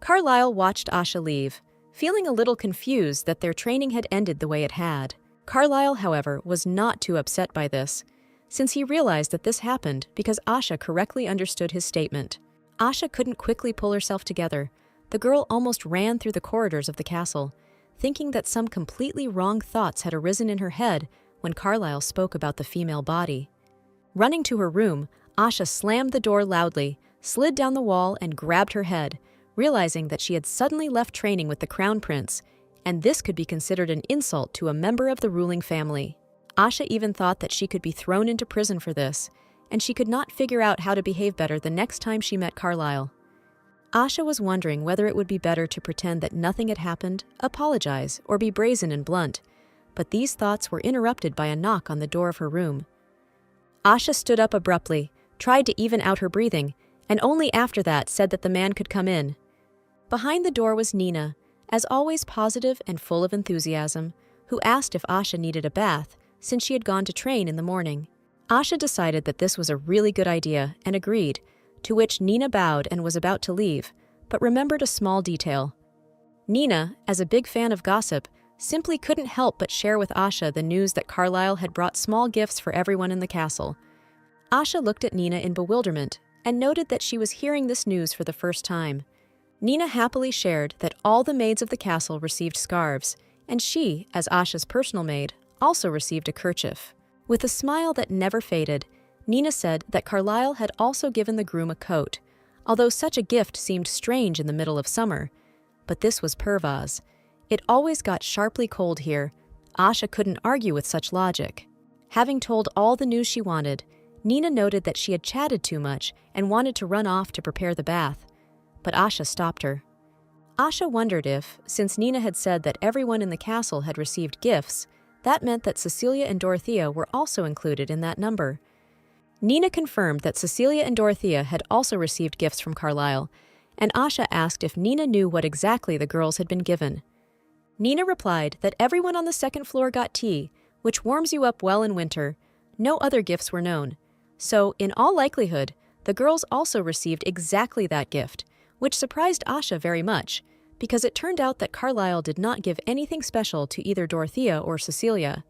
Carlyle watched Asha leave, feeling a little confused that their training had ended the way it had. Carlyle, however, was not too upset by this, since he realized that this happened because Asha correctly understood his statement. Asha couldn't quickly pull herself together. The girl almost ran through the corridors of the castle, thinking that some completely wrong thoughts had arisen in her head when Carlyle spoke about the female body. Running to her room, Asha slammed the door loudly, slid down the wall, and grabbed her head, realizing that she had suddenly left training with the Crown Prince, and this could be considered an insult to a member of the ruling family. Asha even thought that she could be thrown into prison for this, and she could not figure out how to behave better the next time she met Carlyle. Asha was wondering whether it would be better to pretend that nothing had happened, apologize, or be brazen and blunt, but these thoughts were interrupted by a knock on the door of her room. Asha stood up abruptly, tried to even out her breathing, and only after that said that the man could come in. Behind the door was Nina, as always positive and full of enthusiasm, who asked if Asha needed a bath, since she had gone to train in the morning. Asha decided that this was a really good idea and agreed, to which Nina bowed and was about to leave, but remembered a small detail. Nina, as a big fan of gossip, simply couldn't help but share with Asha the news that Carlyle had brought small gifts for everyone in the castle. Asha looked at Nina in bewilderment and noted that she was hearing this news for the first time. Nina happily shared that all the maids of the castle received scarves, and she, as Asha's personal maid, also received a kerchief. With a smile that never faded, Nina said that Carlyle had also given the groom a coat, although such a gift seemed strange in the middle of summer. But this was Pervaz. It always got sharply cold here. Asha couldn't argue with such logic. Having told all the news she wanted, Nina noted that she had chatted too much and wanted to run off to prepare the bath. But Asha stopped her. Asha wondered if, since Nina had said that everyone in the castle had received gifts, that meant that Cecilia and Dorothea were also included in that number. Nina confirmed that Cecilia and Dorothea had also received gifts from Carlisle, and Asha asked if Nina knew what exactly the girls had been given. Nina replied that everyone on the second floor got tea, which warms you up well in winter. No other gifts were known. So, in all likelihood, the girls also received exactly that gift, which surprised Asha very much, because it turned out that Carlisle did not give anything special to either Dorothea or Cecilia.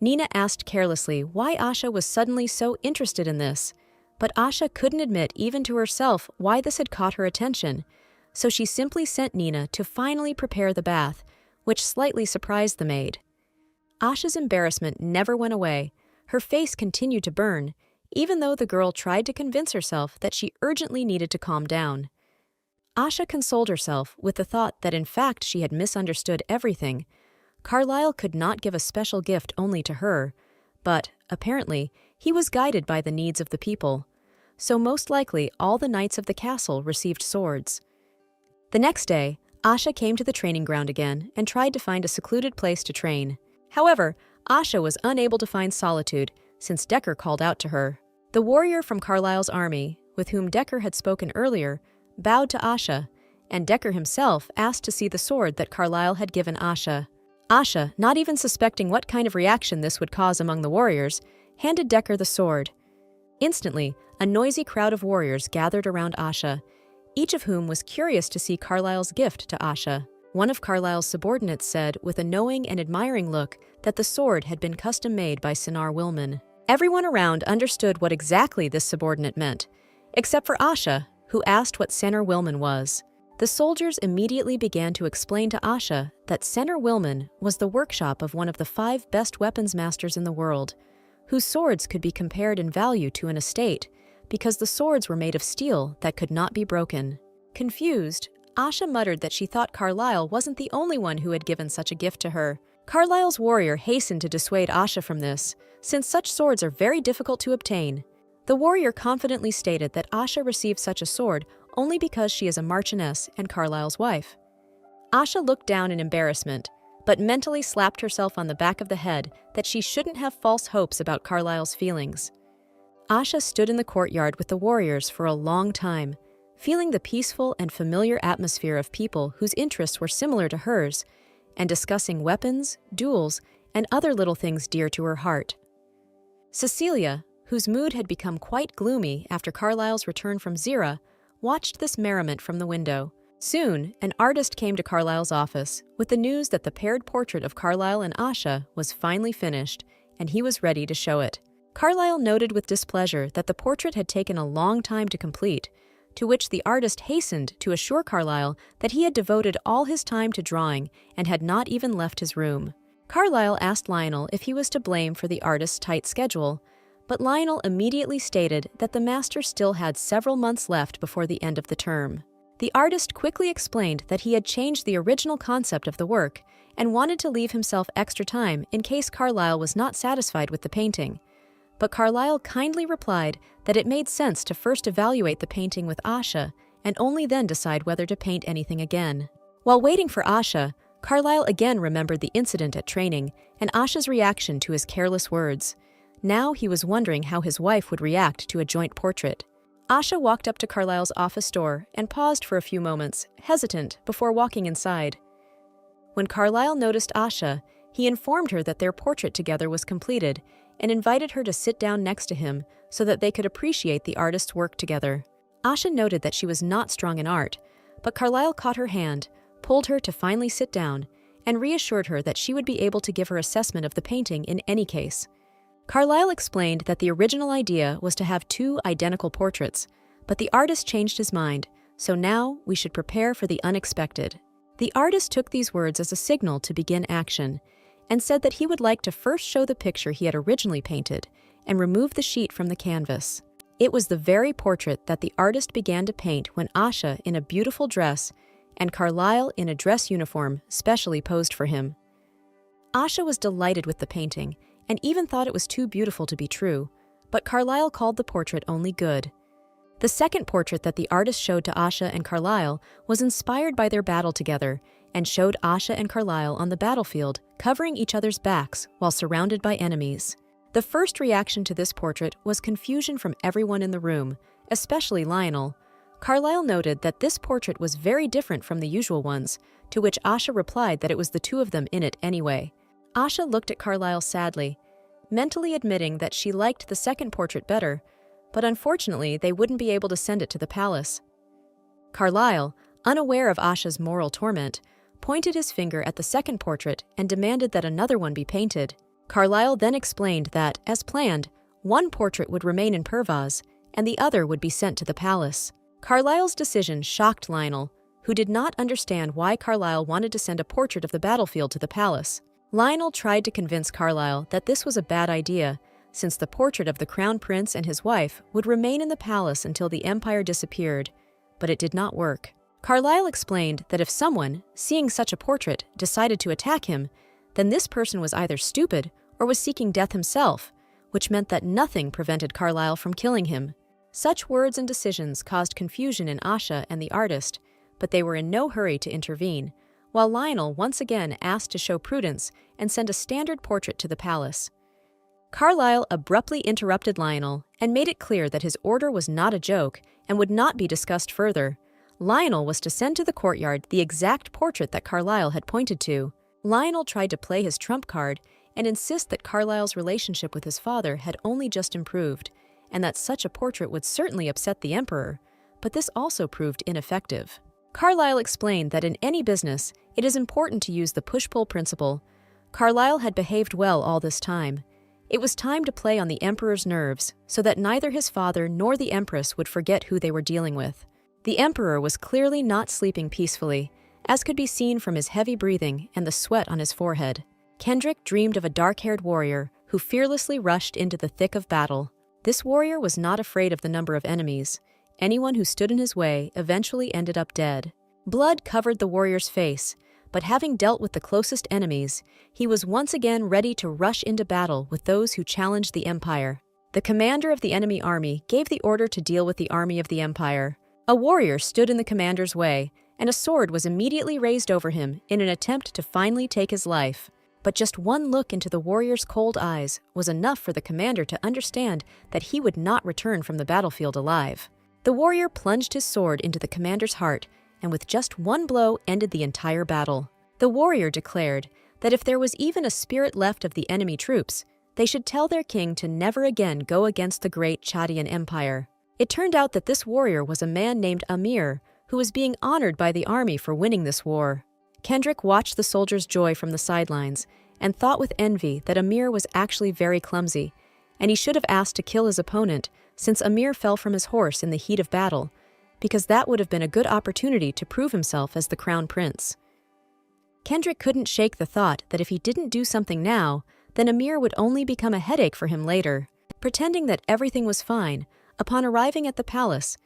Nina asked carelessly why Asha was suddenly so interested in this, but Asha couldn't admit even to herself why this had caught her attention, so she simply sent Nina to finally prepare the bath, which slightly surprised the maid. Asha's embarrassment never went away. Her face continued to burn, even though the girl tried to convince herself that she urgently needed to calm down. Asha consoled herself with the thought that in fact she had misunderstood everything. Carlisle could not give a special gift only to her, but, apparently, he was guided by the needs of the people. So most likely all the knights of the castle received swords. The next day, Asha came to the training ground again and tried to find a secluded place to train. However, Asha was unable to find solitude since Decker called out to her. The warrior from Carlisle's army, with whom Decker had spoken earlier, bowed to Asha, and Decker himself asked to see the sword that Carlisle had given Asha. Asha, not even suspecting what kind of reaction this would cause among the warriors, handed Decker the sword. Instantly, a noisy crowd of warriors gathered around Asha, each of whom was curious to see Carlisle's gift to Asha. One of Carlisle's subordinates said, with a knowing and admiring look, that the sword had been custom-made by Sinar Wilman. Everyone around understood what exactly this subordinate meant, except for Asha, who asked what Sinar Wilman was. The soldiers immediately began to explain to Asha that Sinar Wilman was the workshop of one of the 5 best weapons masters in the world, whose swords could be compared in value to an estate, because the swords were made of steel that could not be broken. Confused, Asha muttered that she thought Carlisle wasn't the only one who had given such a gift to her. Carlisle's warrior hastened to dissuade Asha from this, since such swords are very difficult to obtain. The warrior confidently stated that Asha received such a sword only because she is a marchioness and Carlisle's wife. Asha looked down in embarrassment, but mentally slapped herself on the back of the head that she shouldn't have false hopes about Carlisle's feelings. Asha stood in the courtyard with the warriors for a long time, feeling the peaceful and familiar atmosphere of people whose interests were similar to hers, and discussing weapons, duels, and other little things dear to her heart. Cecilia, whose mood had become quite gloomy after Carlisle's return from Zira, watched this merriment from the window. Soon, an artist came to Carlisle's office with the news that the paired portrait of Carlisle and Asha was finally finished, and he was ready to show it. Carlisle noted with displeasure that the portrait had taken a long time to complete, to which the artist hastened to assure Carlisle that he had devoted all his time to drawing and had not even left his room. Carlisle asked Lionel if he was to blame for the artist's tight schedule, but Lionel immediately stated that the master still had several months left before the end of the term. The artist quickly explained that he had changed the original concept of the work and wanted to leave himself extra time in case Carlisle was not satisfied with the painting. But Carlisle kindly replied that it made sense to first evaluate the painting with Asha and only then decide whether to paint anything again. While waiting for Asha, Carlisle again remembered the incident at training and Asha's reaction to his careless words. Now he was wondering how his wife would react to a joint portrait. Asha walked up to Carlisle's office door and paused for a few moments, hesitant, before walking inside. When Carlisle noticed Asha, he informed her that their portrait together was completed and invited her to sit down next to him so that they could appreciate the artist's work together. Asha noted that she was not strong in art, but Carlisle caught her hand, pulled her to finally sit down, and reassured her that she would be able to give her assessment of the painting in any case. Carlisle explained that the original idea was to have 2 identical portraits, but the artist changed his mind, so now we should prepare for the unexpected. The artist took these words as a signal to begin action, and said that he would like to first show the picture he had originally painted and remove the sheet from the canvas. It was the very portrait that the artist began to paint when Asha, in a beautiful dress, and Carlyle, in a dress uniform, specially posed for him. Asha was delighted with the painting, and even thought it was too beautiful to be true, but Carlyle called the portrait only good. The second portrait that the artist showed to Asha and Carlyle was inspired by their battle together, and showed Asha and Carlyle on the battlefield, covering each other's backs while surrounded by enemies. The first reaction to this portrait was confusion from everyone in the room, especially Lionel. Carlyle noted that this portrait was very different from the usual ones, to which Asha replied that it was the two of them in it anyway. Asha looked at Carlyle sadly, mentally admitting that she liked the second portrait better, but unfortunately they wouldn't be able to send it to the palace. Carlyle, unaware of Asha's moral torment, pointed his finger at the second portrait and demanded that another one be painted. Carlyle then explained that, as planned, one portrait would remain in Pervaz, and the other would be sent to the palace. Carlyle's decision shocked Lionel, who did not understand why Carlyle wanted to send a portrait of the battlefield to the palace. Lionel tried to convince Carlyle that this was a bad idea, since the portrait of the crown prince and his wife would remain in the palace until the empire disappeared, but it did not work. Carlyle explained that if someone, seeing such a portrait, decided to attack him, then this person was either stupid or was seeking death himself, which meant that nothing prevented Carlyle from killing him. Such words and decisions caused confusion in Asha and the artist, but they were in no hurry to intervene, while Lionel once again asked to show prudence and send a standard portrait to the palace. Carlyle abruptly interrupted Lionel and made it clear that his order was not a joke and would not be discussed further. Lionel was to send to the courtyard the exact portrait that Carlyle had pointed to. Lionel tried to play his trump card and insist that Carlyle's relationship with his father had only just improved, and that such a portrait would certainly upset the emperor, but this also proved ineffective. Carlyle explained that in any business, it is important to use the push-pull principle. Carlyle had behaved well all this time. It was time to play on the emperor's nerves so that neither his father nor the empress would forget who they were dealing with. The emperor was clearly not sleeping peacefully, as could be seen from his heavy breathing and the sweat on his forehead. Kendrick dreamed of a dark-haired warrior who fearlessly rushed into the thick of battle. This warrior was not afraid of the number of enemies. Anyone who stood in his way eventually ended up dead. Blood covered the warrior's face, but having dealt with the closest enemies, he was once again ready to rush into battle with those who challenged the empire. The commander of the enemy army gave the order to deal with the army of the empire. A warrior stood in the commander's way, and a sword was immediately raised over him in an attempt to finally take his life. But just one look into the warrior's cold eyes was enough for the commander to understand that he would not return from the battlefield alive. The warrior plunged his sword into the commander's heart, and with just one blow ended the entire battle. The warrior declared that if there was even a spirit left of the enemy troops, they should tell their king to never again go against the great Chadian Empire. It turned out that this warrior was a man named Amir, who was being honored by the army for winning this war. Kendrick watched the soldiers' joy from the sidelines and thought with envy that Amir was actually very clumsy, and he should have asked to kill his opponent since Amir fell from his horse in the heat of battle, because that would have been a good opportunity to prove himself as the crown prince. Kendrick couldn't shake the thought that if he didn't do something now, then Amir would only become a headache for him later. Pretending that everything was fine, upon arriving at the palace,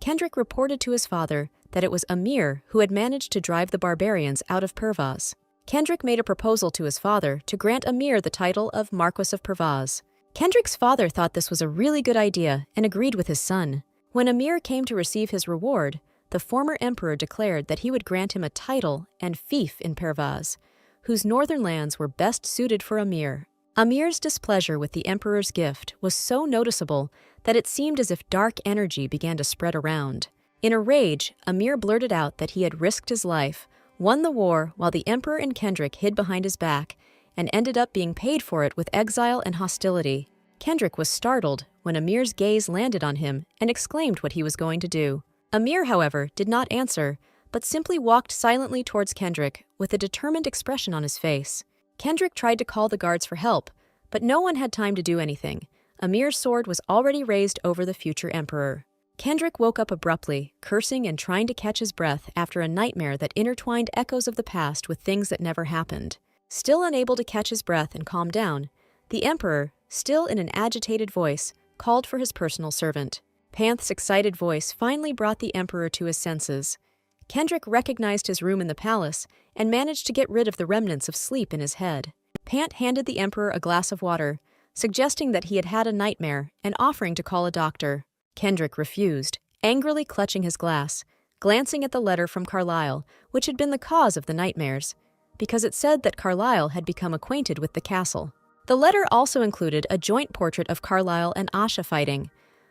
Kendrick reported to his father that it was Amir who had managed to drive the barbarians out of Pervaz. Kendrick made a proposal to his father to grant Amir the title of Marquess of Pervaz. Kendrick's father thought this was a really good idea and agreed with his son. When Amir came to receive his reward, the former emperor declared that he would grant him a title and fief in Pervaz, whose northern lands were best suited for Amir. Amir's displeasure with the emperor's gift was so noticeable that it seemed as if dark energy began to spread around. In a rage, Amir blurted out that he had risked his life, won the war while the emperor and Kendrick hid behind his back, and ended up being paid for it with exile and hostility. Kendrick was startled when Amir's gaze landed on him and exclaimed what he was going to do. Amir, however, did not answer, but simply walked silently towards Kendrick with a determined expression on his face. Kendrick tried to call the guards for help, but no one had time to do anything. Amir's sword was already raised over the future emperor. Kendrick woke up abruptly, cursing and trying to catch his breath after a nightmare that intertwined echoes of the past with things that never happened. Still unable to catch his breath and calm down, the emperor, still in an agitated voice, called for his personal servant. Panth's excited voice finally brought the emperor to his senses. Kendrick recognized his room in the palace and managed to get rid of the remnants of sleep in his head. Pant handed the emperor a glass of water, suggesting that he had had a nightmare and offering to call a doctor. Kendrick refused, angrily clutching his glass, glancing at the letter from Carlyle, which had been the cause of the nightmares, because it said that Carlyle had become acquainted with the castle. The letter also included a joint portrait of Carlyle and Asha fighting.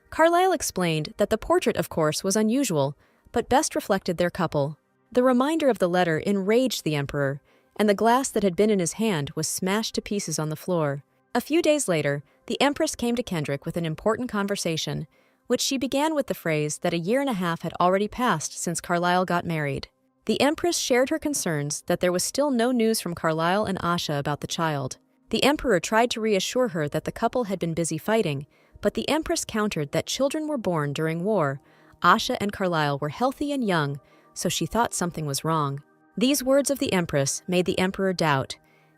Carlyle explained that the portrait, of course, was unusual, but best reflected their couple. The reminder of the letter enraged the emperor, and the glass that had been in his hand was smashed to pieces on the floor. A few days later, the empress came to Kendrick with an important conversation, which she began with the phrase that a year and a half had already passed since Carlyle got married. The empress shared her concerns that there was still no news from Carlyle and Asha about the child. The emperor tried to reassure her that the couple had been busy fighting, but the empress countered that children were born during war. Asha and Carlyle were healthy and young, so she thought something was wrong. These words of the empress made the emperor doubt,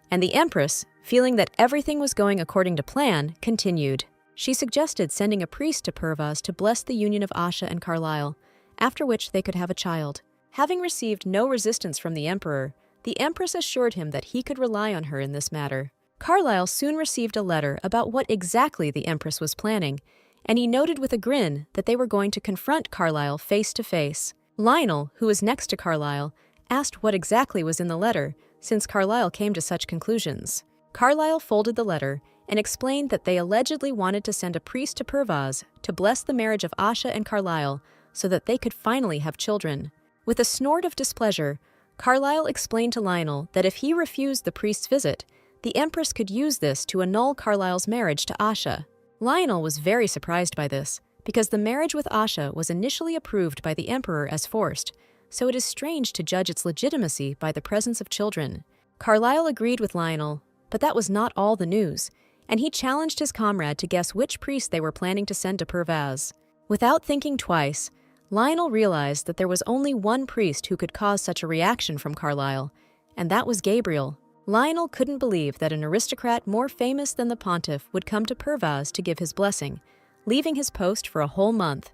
and the empress, feeling that everything was going according to plan, continued. She suggested sending a priest to Purvas to bless the union of Asha and Carlyle, after which they could have a child. Having received no resistance from the emperor, the empress assured him that he could rely on her in this matter. Carlyle soon received a letter about what exactly the empress was planning, and he noted with a grin that they were going to confront Carlyle face to face. Lionel, who was next to Carlyle, asked what exactly was in the letter, since Carlyle came to such conclusions. Carlyle folded the letter and explained that they allegedly wanted to send a priest to Purvas to bless the marriage of Asha and Carlyle so that they could finally have children. With a snort of displeasure, Carlyle explained to Lionel that if he refused the priest's visit, the empress could use this to annul Carlyle's marriage to Asha. Lionel was very surprised by this, because the marriage with Asha was initially approved by the emperor as forced, so it is strange to judge its legitimacy by the presence of children. Carlyle agreed with Lionel, but that was not all the news, and he challenged his comrade to guess which priest they were planning to send to Purvas. Without thinking twice, Lionel realized that there was only one priest who could cause such a reaction from Carlyle, and that was Gabriel. Lionel couldn't believe that an aristocrat more famous than the pontiff would come to Purvas to give his blessing, leaving his post for a whole month.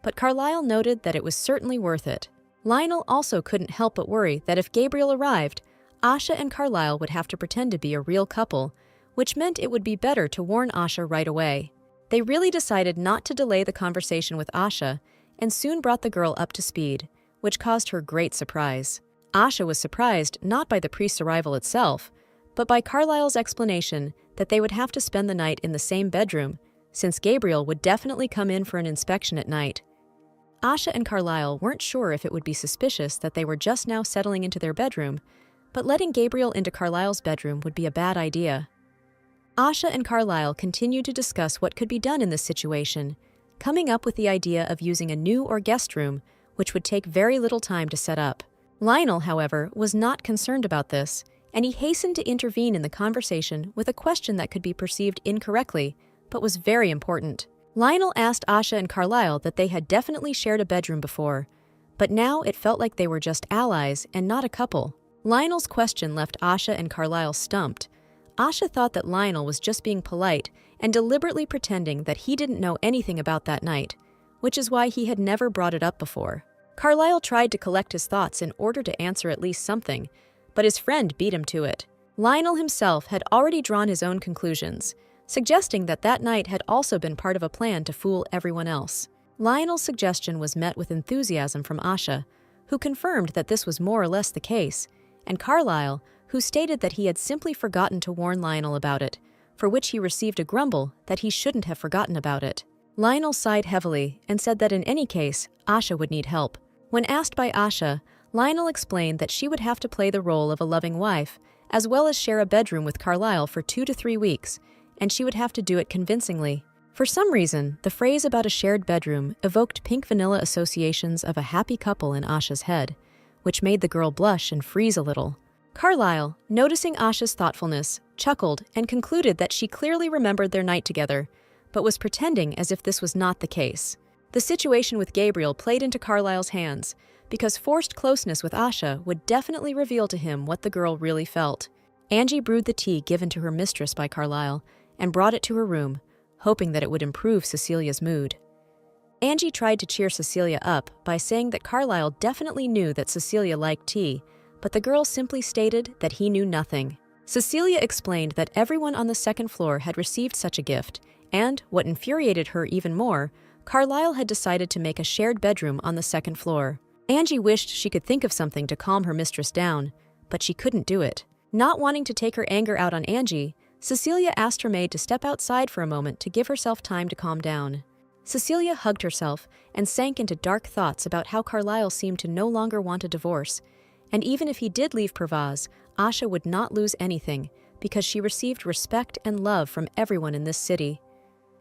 But Carlyle noted that it was certainly worth it. Lionel also couldn't help but worry that if Gabriel arrived, Asha and Carlyle would have to pretend to be a real couple, which meant it would be better to warn Asha right away. They really decided not to delay the conversation with Asha, and soon brought the girl up to speed, which caused her great surprise. Asha was surprised not by the priest's arrival itself, but by Carlyle's explanation that they would have to spend the night in the same bedroom, since Gabriel would definitely come in for an inspection at night. Asha and Carlyle weren't sure if it would be suspicious that they were just now settling into their bedroom, but letting Gabriel into Carlyle's bedroom would be a bad idea. Asha and Carlyle continued to discuss what could be done in this situation, coming up with the idea of using a new or guest room, which would take very little time to set up. Lionel, however, was not concerned about this, and he hastened to intervene in the conversation with a question that could be perceived incorrectly, but was very important. Lionel asked Asha and Carlyle that they had definitely shared a bedroom before, but now it felt like they were just allies and not a couple. Lionel's question left Asha and Carlyle stumped. Asha thought that Lionel was just being polite and deliberately pretending that he didn't know anything about that night, which is why he had never brought it up before. Carlyle tried to collect his thoughts in order to answer at least something, but his friend beat him to it. Lionel himself had already drawn his own conclusions, suggesting that that night had also been part of a plan to fool everyone else. Lionel's suggestion was met with enthusiasm from Asha, who confirmed that this was more or less the case, and Carlyle, who stated that he had simply forgotten to warn Lionel about it, for which he received a grumble that he shouldn't have forgotten about it. Lionel sighed heavily and said that in any case, Asha would need help. When asked by Asha, Lionel explained that she would have to play the role of a loving wife, as well as share a bedroom with Carlyle for 2 to 3 weeks, and she would have to do it convincingly. For some reason, the phrase about a shared bedroom evoked pink vanilla associations of a happy couple in Asha's head, which made the girl blush and freeze a little. Carlyle, noticing Asha's thoughtfulness, chuckled and concluded that she clearly remembered their night together, but was pretending as if this was not the case. The situation with Gabriel played into Carlyle's hands, because forced closeness with Asha would definitely reveal to him what the girl really felt. Angie brewed the tea given to her mistress by Carlyle and brought it to her room, hoping that it would improve Cecilia's mood. Angie tried to cheer Cecilia up by saying that Carlisle definitely knew that Cecilia liked tea, but the girl simply stated that he knew nothing. Cecilia explained that everyone on the second floor had received such a gift, and, what infuriated her even more, Carlisle had decided to make a shared bedroom on the second floor. Angie wished she could think of something to calm her mistress down, but she couldn't do it. Not wanting to take her anger out on Angie, Cecilia asked her maid to step outside for a moment to give herself time to calm down. Cecilia hugged herself and sank into dark thoughts about how Carlisle seemed to no longer want a divorce, and even if he did leave Pervaz, Asha would not lose anything because she received respect and love from everyone in this city.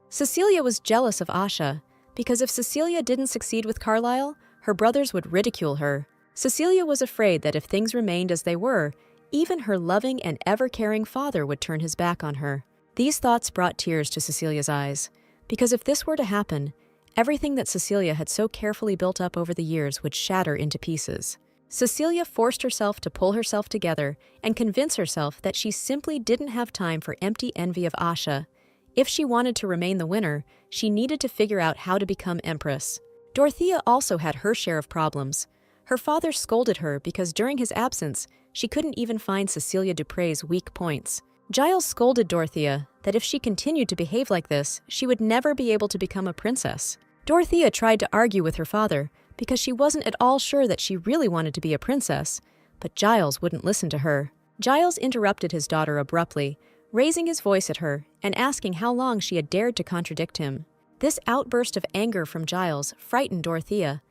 Cecilia was jealous of Asha because if Cecilia didn't succeed with Carlisle, her brothers would ridicule her. Cecilia was afraid that if things remained as they were, even her loving and ever-caring father would turn his back on her. These thoughts brought tears to Cecilia's eyes, because if this were to happen, everything that Cecilia had so carefully built up over the years would shatter into pieces. Cecilia forced herself to pull herself together and convince herself that she simply didn't have time for empty envy of Asha. If she wanted to remain the winner, she needed to figure out how to become Empress. Dorothea also had her share of problems. Her father scolded her because during his absence, she couldn't even find Cecilia Dupre's weak points. Giles scolded Dorothea that if she continued to behave like this, she would never be able to become a princess. Dorothea tried to argue with her father because she wasn't at all sure that she really wanted to be a princess, but Giles wouldn't listen to her. Giles interrupted his daughter abruptly, raising his voice at her and asking how long she had dared to contradict him. This outburst of anger from Giles frightened Dorothea,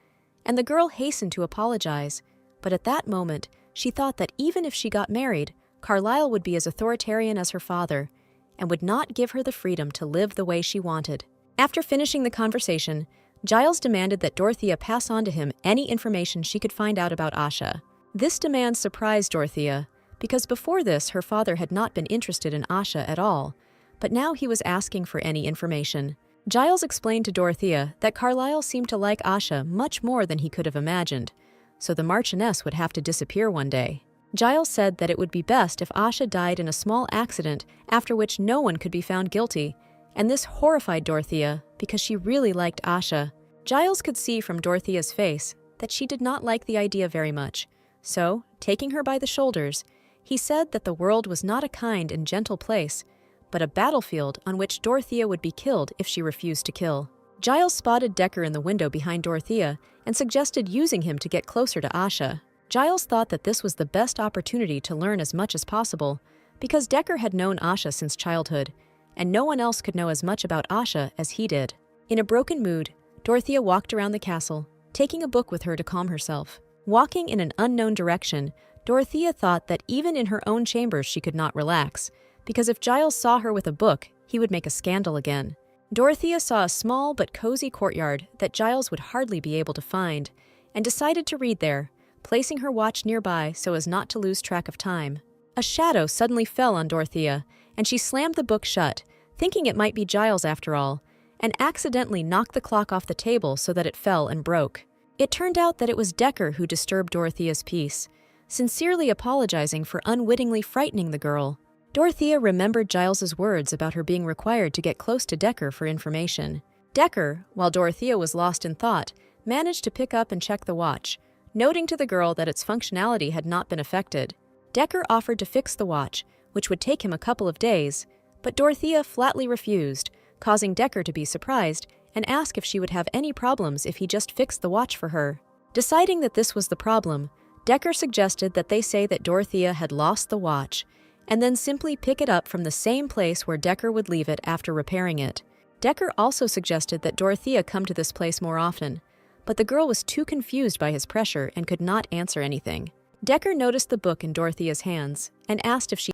and the girl hastened to apologize, but at that moment, she thought that even if she got married, Carlisle would be as authoritarian as her father and would not give her the freedom to live the way she wanted. After finishing the conversation, Giles demanded that Dorothea pass on to him any information she could find out about Asha. This demand surprised Dorothea, because before this her father had not been interested in Asha at all, but now he was asking for any information. Giles explained to Dorothea that Carlisle seemed to like Asha much more than he could have imagined, so the Marchioness would have to disappear one day. Giles said that it would be best if Asha died in a small accident after which no one could be found guilty, and this horrified Dorothea because she really liked Asha. Giles could see from Dorothea's face that she did not like the idea very much, so, taking her by the shoulders, he said that the world was not a kind and gentle place, but a battlefield on which Dorothea would be killed if she refused to kill. Giles spotted Decker in the window behind Dorothea and suggested using him to get closer to Asha. Giles thought that this was the best opportunity to learn as much as possible, because Decker had known Asha since childhood, and no one else could know as much about Asha as he did. In a broken mood, Dorothea walked around the castle, taking a book with her to calm herself. Walking in an unknown direction, Dorothea thought that even in her own chambers she could not relax, because if Giles saw her with a book, he would make a scandal again. Dorothea saw a small but cozy courtyard that Giles would hardly be able to find, and decided to read there, placing her watch nearby so as not to lose track of time. A shadow suddenly fell on Dorothea, and she slammed the book shut, thinking it might be Giles after all, and accidentally knocked the clock off the table so that it fell and broke. It turned out that it was Decker who disturbed Dorothea's peace, sincerely apologizing for unwittingly frightening the girl. Dorothea remembered Giles's words about her being required to get close to Decker for information. Decker, while Dorothea was lost in thought, managed to pick up and check the watch, noting to the girl that its functionality had not been affected. Decker offered to fix the watch, which would take him a couple of days, but Dorothea flatly refused, causing Decker to be surprised and ask if she would have any problems if he just fixed the watch for her. Deciding that this was the problem, Decker suggested that they say that Dorothea had lost the watch, and then simply pick it up from the same place where Decker would leave it after repairing it. Decker also suggested that Dorothea come to this place more often, but the girl was too confused by his pressure and could not answer anything. Decker noticed the book in Dorothea's hands and asked if she